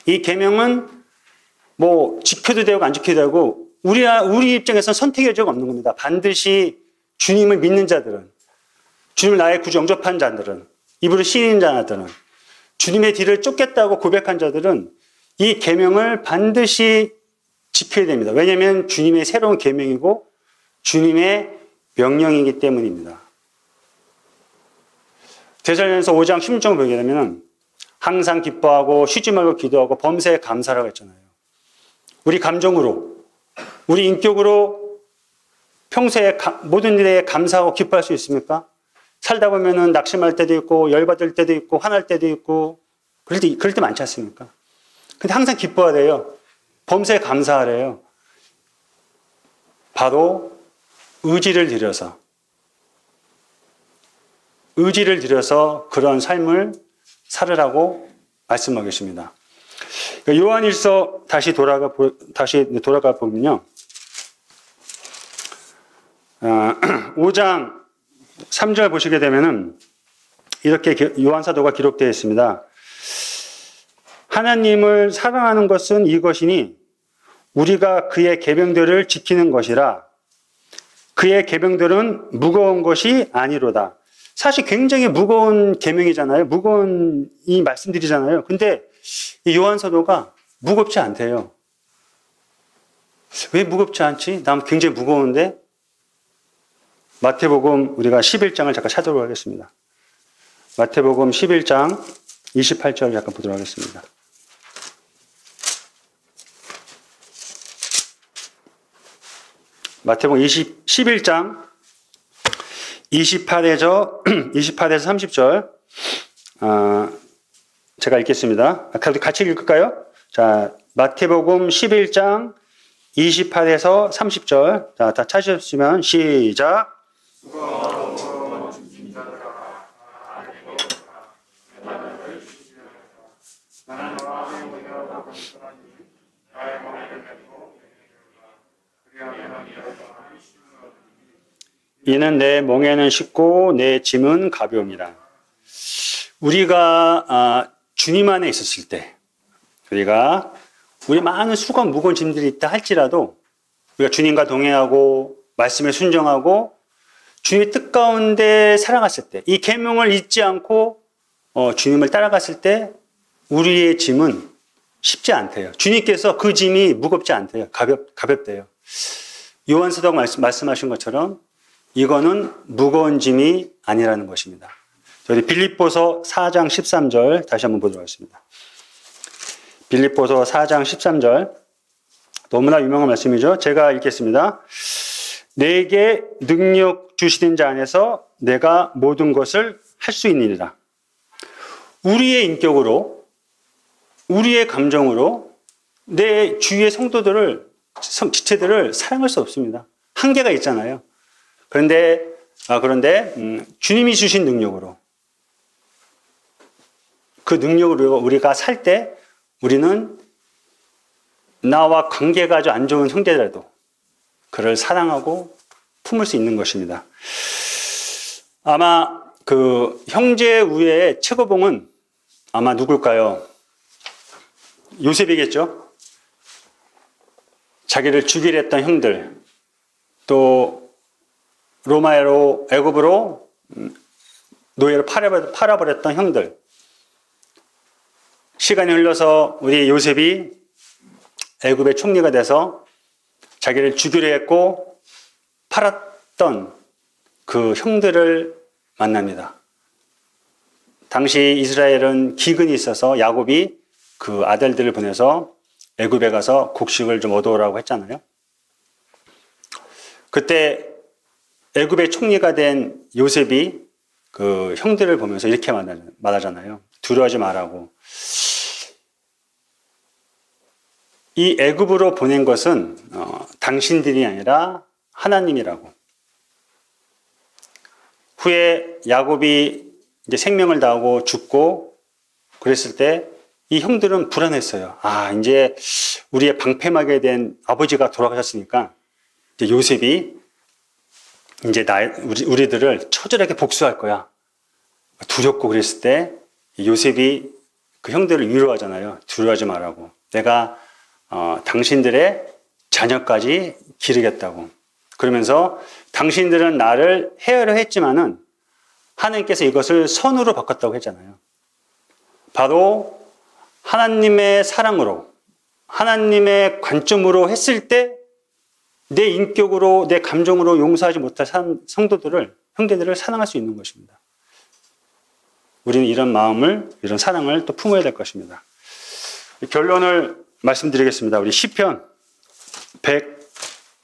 이 계명은 뭐 지켜도 되고 안 지켜도 되고 우리 입장에서는 선택의 여지가 없는 겁니다. 반드시 주님을 믿는 자들은, 주님을 나의 구주 영접한 자들은, 입으로 시인 자들은, 주님의 뒤를 쫓겠다고 고백한 자들은 이 계명을 반드시 지켜야 됩니다. 왜냐하면 주님의 새로운 계명이고 주님의 명령이기 때문입니다. 데살로니가서 5장 16절을 보게 되면 항상 기뻐하고 쉬지 말고 기도하고 범사에 감사라고 했잖아요. 우리 감정으로, 우리 인격으로 평소에 모든 일에 감사하고 기뻐할 수 있습니까? 살다 보면은 낙심할 때도 있고 열받을 때도 있고 화날 때도 있고 그럴 때 많지 않습니까? 근데 항상 기뻐해야 돼요. 범사에 감사하래요. 바로 의지를 들여서 그런 삶을 살으라고 말씀하고 계십니다. 요한일서 다시 돌아가 보면요. 5장 3절 보시게 되면은 이렇게 요한 사도가 기록되어 있습니다. 하나님을 사랑하는 것은 이것이니 우리가 그의 계명들을 지키는 것이라. 그의 계명들은 무거운 것이 아니로다. 사실 굉장히 무거운 계명이잖아요. 무거운 이 말씀들이잖아요. 근데 이 요한 사도가 무겁지 않대요. 왜 무겁지 않지? 난 굉장히 무거운데. 마태복음 우리가 11장을 잠깐 찾아보도록 하겠습니다. 마태복음 11장 28절 잠깐 보도록 하겠습니다. 마태복음 11장 28에서 30절 제가 읽겠습니다. 같이 읽을까요? 자, 마태복음 11장 28에서 30절 자, 다 찾으셨으면 시작. 이는 내 멍에는 쉽고 내 짐은 가벼움이라. 우리가 주님 안에 있었을 때 우리 많은 수건 무거운 짐들이 있다 할지라도 우리가 주님과 동행하고 말씀에 순종하고 주님의 뜻 가운데 살아갔을 때 이 계명을 잊지 않고 주님을 따라갔을 때 우리의 짐은 쉽지 않대요. 주님께서 그 짐이 무겁지 않대요. 가볍대요. 요한 사도가 말씀하신 것처럼 이거는 무거운 짐이 아니라는 것입니다. 저희 빌립보서 4장 13절 다시 한번 보도록 하겠습니다. 빌립보서 4장 13절 너무나 유명한 말씀이죠. 제가 읽겠습니다. 내게 능력 주시는 자 안에서 내가 모든 것을 할 수 있느니라. 우리의 인격으로, 우리의 감정으로 내 주위의 성도들을, 지체들을 사랑할 수 없습니다. 한계가 있잖아요. 그런데 주님이 주신 능력으로, 그 능력으로 우리가 살 때 우리는 나와 관계가 아주 안 좋은 형제라도 그를 사랑하고 품을 수 있는 것입니다. 아마 그 형제 우애의 최고봉은 아마 누굴까요? 요셉이겠죠? 자기를 죽이려 했던 형들, 또 로마로, 애굽으로 노예로 팔아버렸던 형들. 시간이 흘러서 우리 요셉이 애굽의 총리가 돼서 자기를 죽이려 했고 팔았던 그 형들을 만납니다. 당시 이스라엘은 기근이 있어서 야곱이 그 아들들을 보내서 애굽에 가서 곡식을 좀 얻어오라고 했잖아요. 그때 애굽의 총리가 된 요셉이 그 형들을 보면서 이렇게 말하잖아요. 두려워하지 말라고. 이 애굽으로 보낸 것은 당신들이 아니라 하나님이라고. 후에 야곱이 이제 생명을 다하고 죽고 그랬을 때 이 형들은 불안했어요. 아, 이제 우리의 방패막에 된 아버지가 돌아가셨으니까 이제 요셉이 이제 우리들을 처절하게 복수할 거야. 두렵고 그랬을 때 요셉이 그 형들을 위로하잖아요. 두려워하지 말라고. 내가 당신들의 자녀까지 기르겠다고. 그러면서 당신들은 나를 헤아려 했지만은 하나님께서 이것을 선으로 바꿨다고 했잖아요. 바로 하나님의 사랑으로, 하나님의 관점으로 했을 때 내 인격으로, 내 감정으로 용서하지 못할 성도들을, 형제들을 사랑할 수 있는 것입니다. 우리는 이런 마음을, 이런 사랑을 또 품어야 될 것입니다. 결론을 말씀드리겠습니다. 우리 시편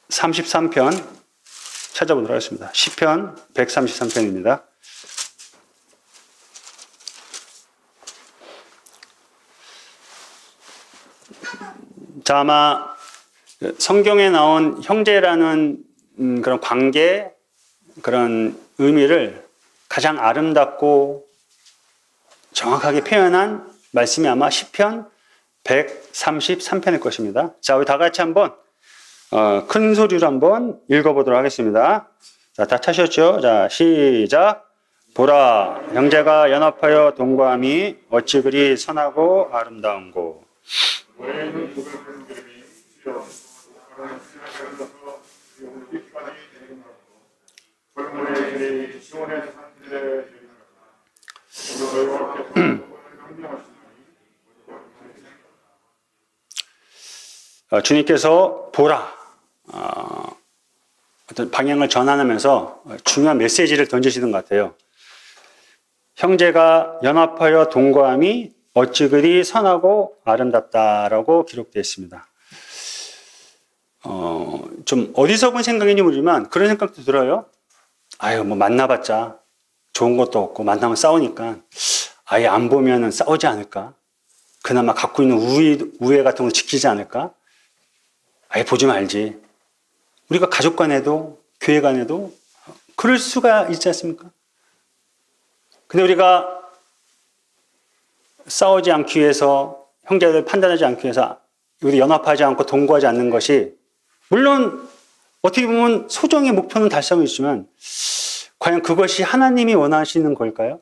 133편 찾아보도록 하겠습니다. 시편 133편입니다. 자, 아마 성경에 나온 형제라는 그런 관계, 그런 의미를 가장 아름답고 정확하게 표현한 말씀이 아마 시편 133편일 것입니다. 자, 우리 다 같이 한번 큰 소리로 한번 읽어보도록 하겠습니다. 자, 다 찾으셨죠? 자, 시작. 보라, 형제가 연합하여 동거함이 어찌 그리 선하고 아름다운고. 주님께서 보라, 어떤 방향을 전환하면서 중요한 메시지를 던지시는 것 같아요. 형제가 연합하여 동거함이 어찌 그리 선하고 아름답다라고 기록되어 있습니다. 좀 어디서 본 생각인지 모르지만 그런 생각도 들어요. 아유, 뭐 만나봤자 좋은 것도 없고 만나면 싸우니까 아예 안 보면은 싸우지 않을까? 그나마 갖고 있는 우애 같은 걸 지키지 않을까? 아예 보지 말지. 우리가 가족 간에도 교회 간에도 그럴 수가 있지 않습니까? 근데 우리가 싸우지 않기 위해서, 형제들 판단하지 않기 위해서 우리 연합하지 않고 동거하지 않는 것이 물론 어떻게 보면 소정의 목표는 달성이 있지만 과연 그것이 하나님이 원하시는 걸까요?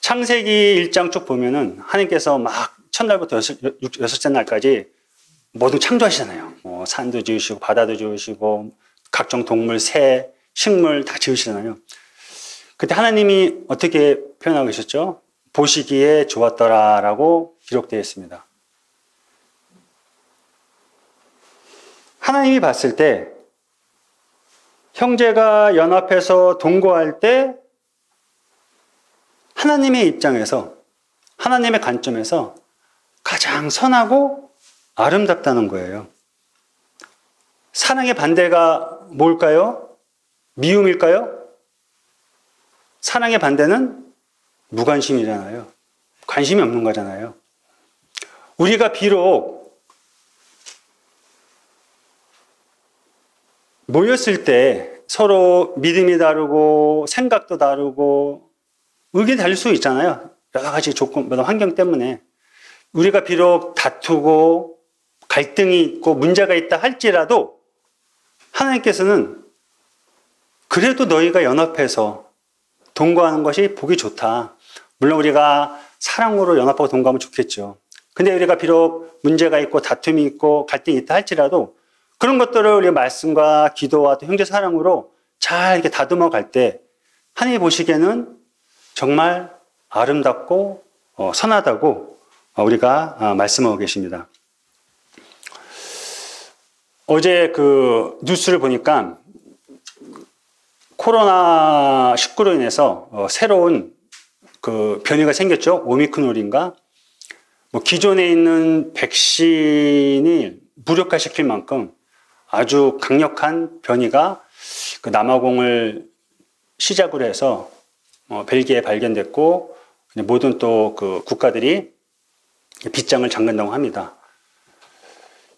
창세기 1장 쭉 보면은 하나님께서 막 첫날부터 여섯째 날까지 모두 창조하시잖아요. 뭐 산도 지으시고 바다도 지으시고 각종 동물, 새, 식물 다 지으시잖아요. 그때 하나님이 어떻게 표현하고 계셨죠? 보시기에 좋았더라라고 기록되어 있습니다. 하나님이 봤을 때 형제가 연합해서 동거할 때 하나님의 입장에서, 하나님의 관점에서 가장 선하고 아름답다는 거예요. 사랑의 반대가 뭘까요? 미움일까요? 사랑의 반대는 무관심이잖아요. 관심이 없는 거잖아요. 우리가 비록 모였을 때 서로 믿음이 다르고 생각도 다르고 의견이 다를 수 있잖아요. 여러 가지 조건, 환경 때문에. 우리가 비록 다투고 갈등이 있고 문제가 있다 할지라도 하나님께서는 그래도 너희가 연합해서 동거하는 것이 보기 좋다. 물론 우리가 사랑으로 연합하고 동거하면 좋겠죠. 근데 우리가 비록 문제가 있고 다툼이 있고 갈등이 있다 할지라도 그런 것들을 우리 말씀과 기도와 또 형제 사랑으로 잘 이렇게 다듬어 갈 때 하나님이 보시기에는 정말 아름답고 선하다고 우리가 말씀하고 계십니다. 어제 그 뉴스를 보니까 코로나19로 인해서 새로운 그 변이가 생겼죠. 오미크론인가? 뭐 기존에 있는 백신이 무력화시킬 만큼 아주 강력한 변이가 그 남아공을 시작으로 해서 벨기에에 발견됐고 모든 또 그 국가들이 빗장을 잠근다고 합니다.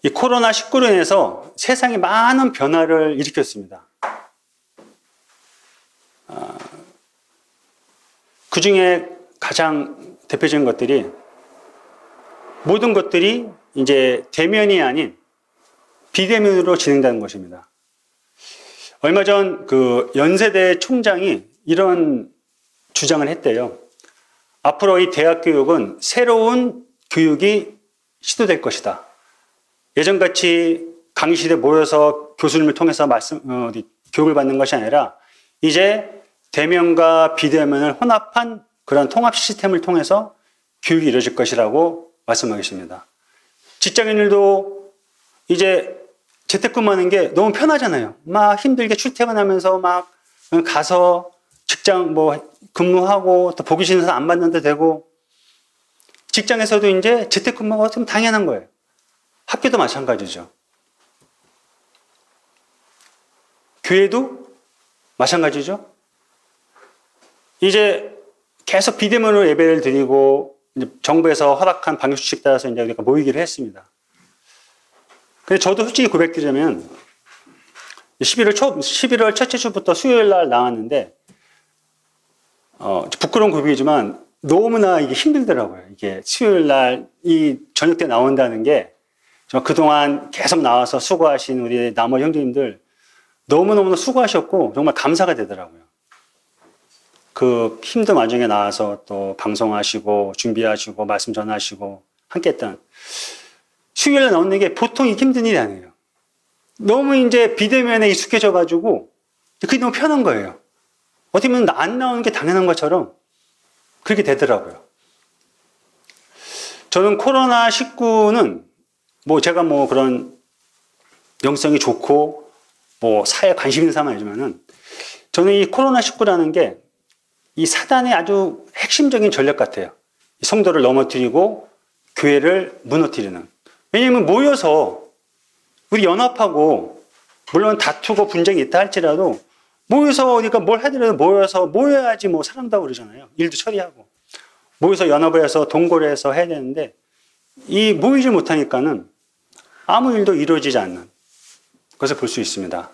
이 코로나19로 인해서 세상에 많은 변화를 일으켰습니다. 그 중에 가장 대표적인 것들이 모든 것들이 이제 대면이 아닌 비대면으로 진행되는 것입니다. 얼마 전 그 연세대 총장이 이런 주장을 했대요. 앞으로 이 대학 교육은 새로운 교육이 시도될 것이다. 예전같이 강의실에 모여서 교수님을 통해서 교육을 받는 것이 아니라 이제 대면과 비대면을 혼합한 그런 통합 시스템을 통해서 교육이 이루어질 것이라고 말씀하고 계십니다. 직장인들도 이제 재택근무하는 게 너무 편하잖아요. 막 힘들게 출퇴근하면서 막 가서 직장 근무하고 또 보기 싫은 사람 안 받는데 되고 직장에서도 이제 재택근무가 좀 당연한 거예요. 학교도 마찬가지죠. 교회도 마찬가지죠. 이제 계속 비대면으로 예배를 드리고 이제 정부에서 허락한 방역수칙 따라서 이제 우리가 모이기를 했습니다. 근데 저도 솔직히 고백드리자면 11월 첫째 주부터 수요일 날 나왔는데 부끄러운 고백이지만 너무나 이게 힘들더라고요. 이게 수요일 날 이 저녁 때 나온다는 게 정말 그동안 계속 나와서 수고하신 우리 나머지 형제님들 너무너무 수고하셨고 정말 감사가 되더라고요. 그 힘든 와중에 나와서 또 방송하시고 준비하시고 말씀 전하시고 함께 했던 수요일에 나오는 게 보통 힘든 일이 아니에요. 너무 이제 비대면에 익숙해져 가지고 그게 너무 편한 거예요. 어떻게 보면 안 나오는 게 당연한 것처럼 그렇게 되더라고요. 저는 코로나19는 제가 그런 영성이 좋고 사회에 관심 있는 사람은 아니지만은 저는 이 코로나19라는 게 이 사단의 아주 핵심적인 전략 같아요. 성도를 넘어뜨리고 교회를 무너뜨리는. 왜냐하면 모여서 우리 연합하고 물론 다투고 분쟁이 있다 할지라도 모여서 우리가 뭘 하더라도 모여서 모여야지 사람다고 그러잖아요. 일도 처리하고 모여서 연합을 해서 동거를 해서 해야 되는데 이 모이지 못하니까는 아무 일도 이루어지지 않는 것을 볼 수 있습니다.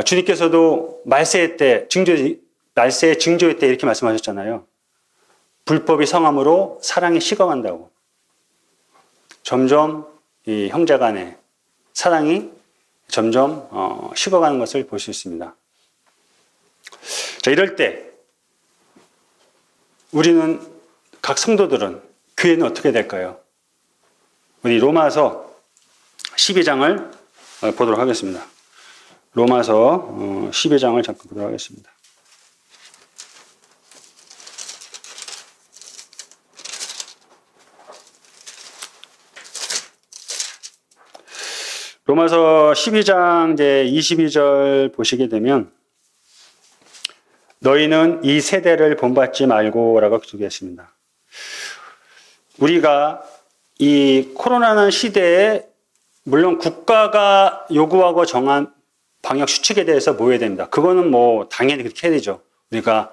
주님께서도 말세의 징조의 때 이렇게 말씀하셨잖아요. 불법이 성함으로 사랑이 식어간다고. 점점 이 형제 간의 사랑이 점점 식어가는 것을 볼 수 있습니다. 자, 이럴 때 우리는 각 성도들은 교회는 어떻게 될까요? 우리 로마서 12장을 보도록 하겠습니다. 로마서 12장을 잠깐 보도록 하겠습니다. 로마서 12장 이제 22절 보시게 되면 너희는 이 세대를 본받지 말고라고 기록했습니다. 우리가 이 코로나라는 시대에 물론 국가가 요구하고 정한 방역 수칙에 대해서 모여야 됩니다. 그거는 뭐 당연히 그렇게 해야 되죠. 우리가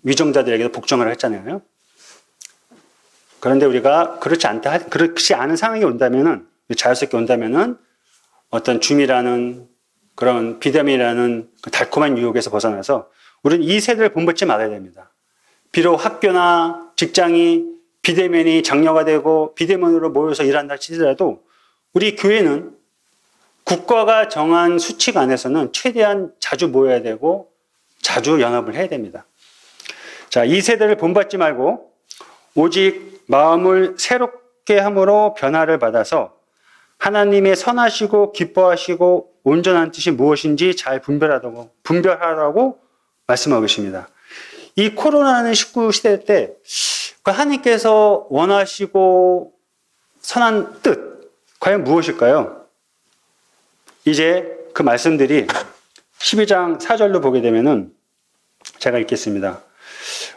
위정자들에게도 복종을 했잖아요. 그런데 우리가 그렇지 않은 상황이 온다면은, 자연스럽게 온다면은 어떤 줌이라는 그런 비대면이라는 그 달콤한 유혹에서 벗어나서 우리는 이 세대를 본받지 말아야 됩니다. 비록 학교나 직장이 비대면이 장려가 되고 비대면으로 모여서 일한다 치더라도 우리 교회는 국가가 정한 수칙 안에서는 최대한 자주 모여야 되고 자주 연합을 해야 됩니다. 자, 이 세대를 본받지 말고 오직 마음을 새롭게 함으로 변화를 받아서 하나님의 선하시고 기뻐하시고 온전한 뜻이 무엇인지 잘 분별하라고 말씀하고 계십니다. 이 코로나19 시대 때 하나님께서 원하시고 선한 뜻 과연 무엇일까요? 이제 그 말씀들이 12장 4절로 보게 되면은 제가 읽겠습니다.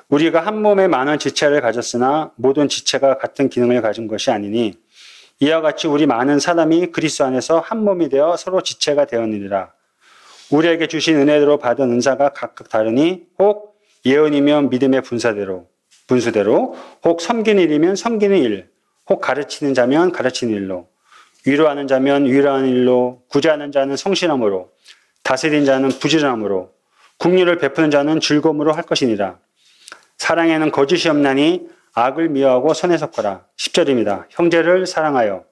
우리가 한 몸에 많은 지체를 가졌으나 모든 지체가 같은 기능을 가진 것이 아니니 이와 같이 우리 많은 사람이 그리스도 안에서 한 몸이 되어 서로 지체가 되었느니라. 우리에게 주신 은혜대로 받은 은사가 각각 다르니 혹 예언이면 믿음의 분수대로, 혹 섬기는 일이면 섬기는 일, 혹 가르치는 자면 가르치는 일로, 위로하는 자면 위로하는 일로, 구제하는 자는 성실함으로, 다스린 자는 부지런함으로, 긍휼을 베푸는 자는 즐거움으로 할 것이니라. 사랑에는 거짓이 없나니 악을 미워하고 선에 섞어라. 10절입니다. 형제를 사랑하여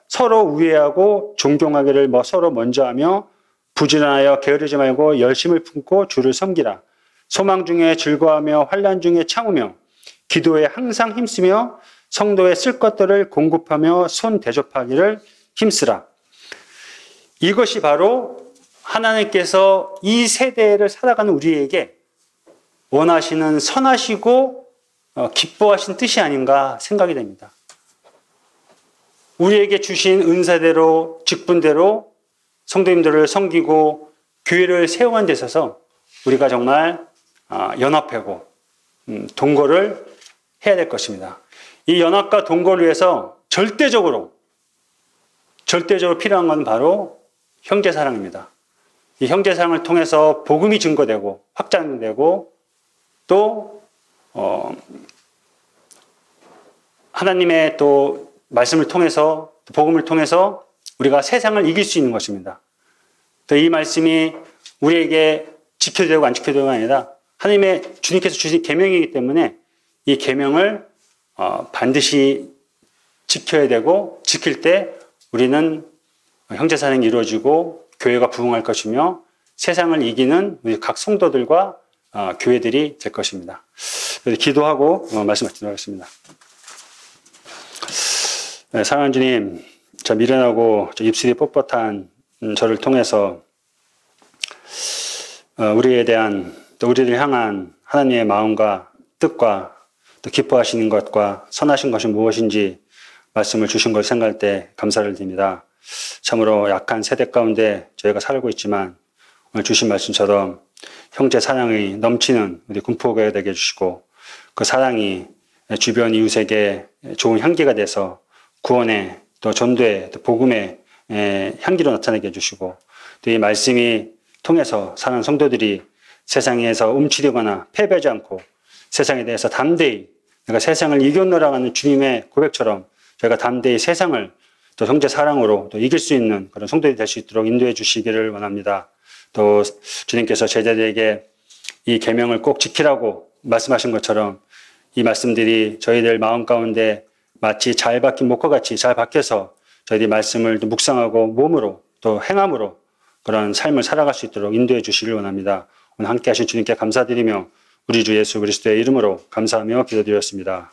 서로 우애하고 존경하기를 서로 먼저 하며 부지런하여 게으르지 말고 열심을 품고 주를 섬기라. 소망 중에 즐거워하며 환난 중에 참으며 기도에 항상 힘쓰며 성도의 쓸 것들을 공급하며 손 대접하기를 힘쓰라. 이것이 바로 하나님께서 이 세대를 살아가는 우리에게 원하시는 선하시고 기뻐하신 뜻이 아닌가 생각이 됩니다. 우리에게 주신 은사대로 직분대로 성도님들을 섬기고 교회를 세워가는 데 있어서 우리가 정말 연합하고 동거를 해야 될 것입니다. 이 연합과 동거를 위해서 절대적으로 필요한 건 바로 형제사랑입니다. 이 형제사랑을 통해서 복음이 증거되고 확장되고 또 하나님의 또 말씀을 통해서 복음을 통해서 우리가 세상을 이길 수 있는 것입니다. 또 이 말씀이 우리에게 지켜야 되고 안 지켜야 되고가 아니라 하나님의 주님께서 주신 계명이기 때문에 이 계명을 반드시 지켜야 되고 지킬 때 우리는 형제사랑이 이루어지고 교회가 부흥할 것이며 세상을 이기는 우리 각 성도들과 교회들이 될 것입니다. 그래서 기도하고 말씀드리도록 하겠습니다. 네, 사랑하는 주님, 저 미련하고 저 입술이 뻣뻣한 저를 통해서 우리에 대한 또 우리를 향한 하나님의 마음과 뜻과 또 기뻐하시는 것과 선하신 것이 무엇인지 말씀을 주신 걸 생각할 때 감사를 드립니다. 참으로 약한 세대 가운데 저희가 살고 있지만 오늘 주신 말씀처럼 형제 사랑이 넘치는 우리 군포교회 되게 해주시고 그 사랑이 주변 이웃에게 좋은 향기가 돼서 구원의 또 전도의 또 복음의 향기로 나타나게 해주시고 또 이 말씀이 통해서 사는 성도들이 세상에서 움츠리거나 패배하지 않고 세상에 대해서 담대히 내가 세상을 이겨내라고 하는 주님의 고백처럼 저희가 담대히 세상을 또 형제 사랑으로 또 이길 수 있는 그런 성도들이 될 수 있도록 인도해 주시기를 원합니다. 또 주님께서 제자들에게 이 계명을 꼭 지키라고 말씀하신 것처럼 이 말씀들이 저희들 마음 가운데 마치 잘 박힌 목과 같이 잘 박혀서 저희들이 말씀을 묵상하고 몸으로 또 행함으로 그런 삶을 살아갈 수 있도록 인도해 주시길 원합니다. 오늘 함께 하신 주님께 감사드리며 우리 주 예수 그리스도의 이름으로 감사하며 기도드렸습니다.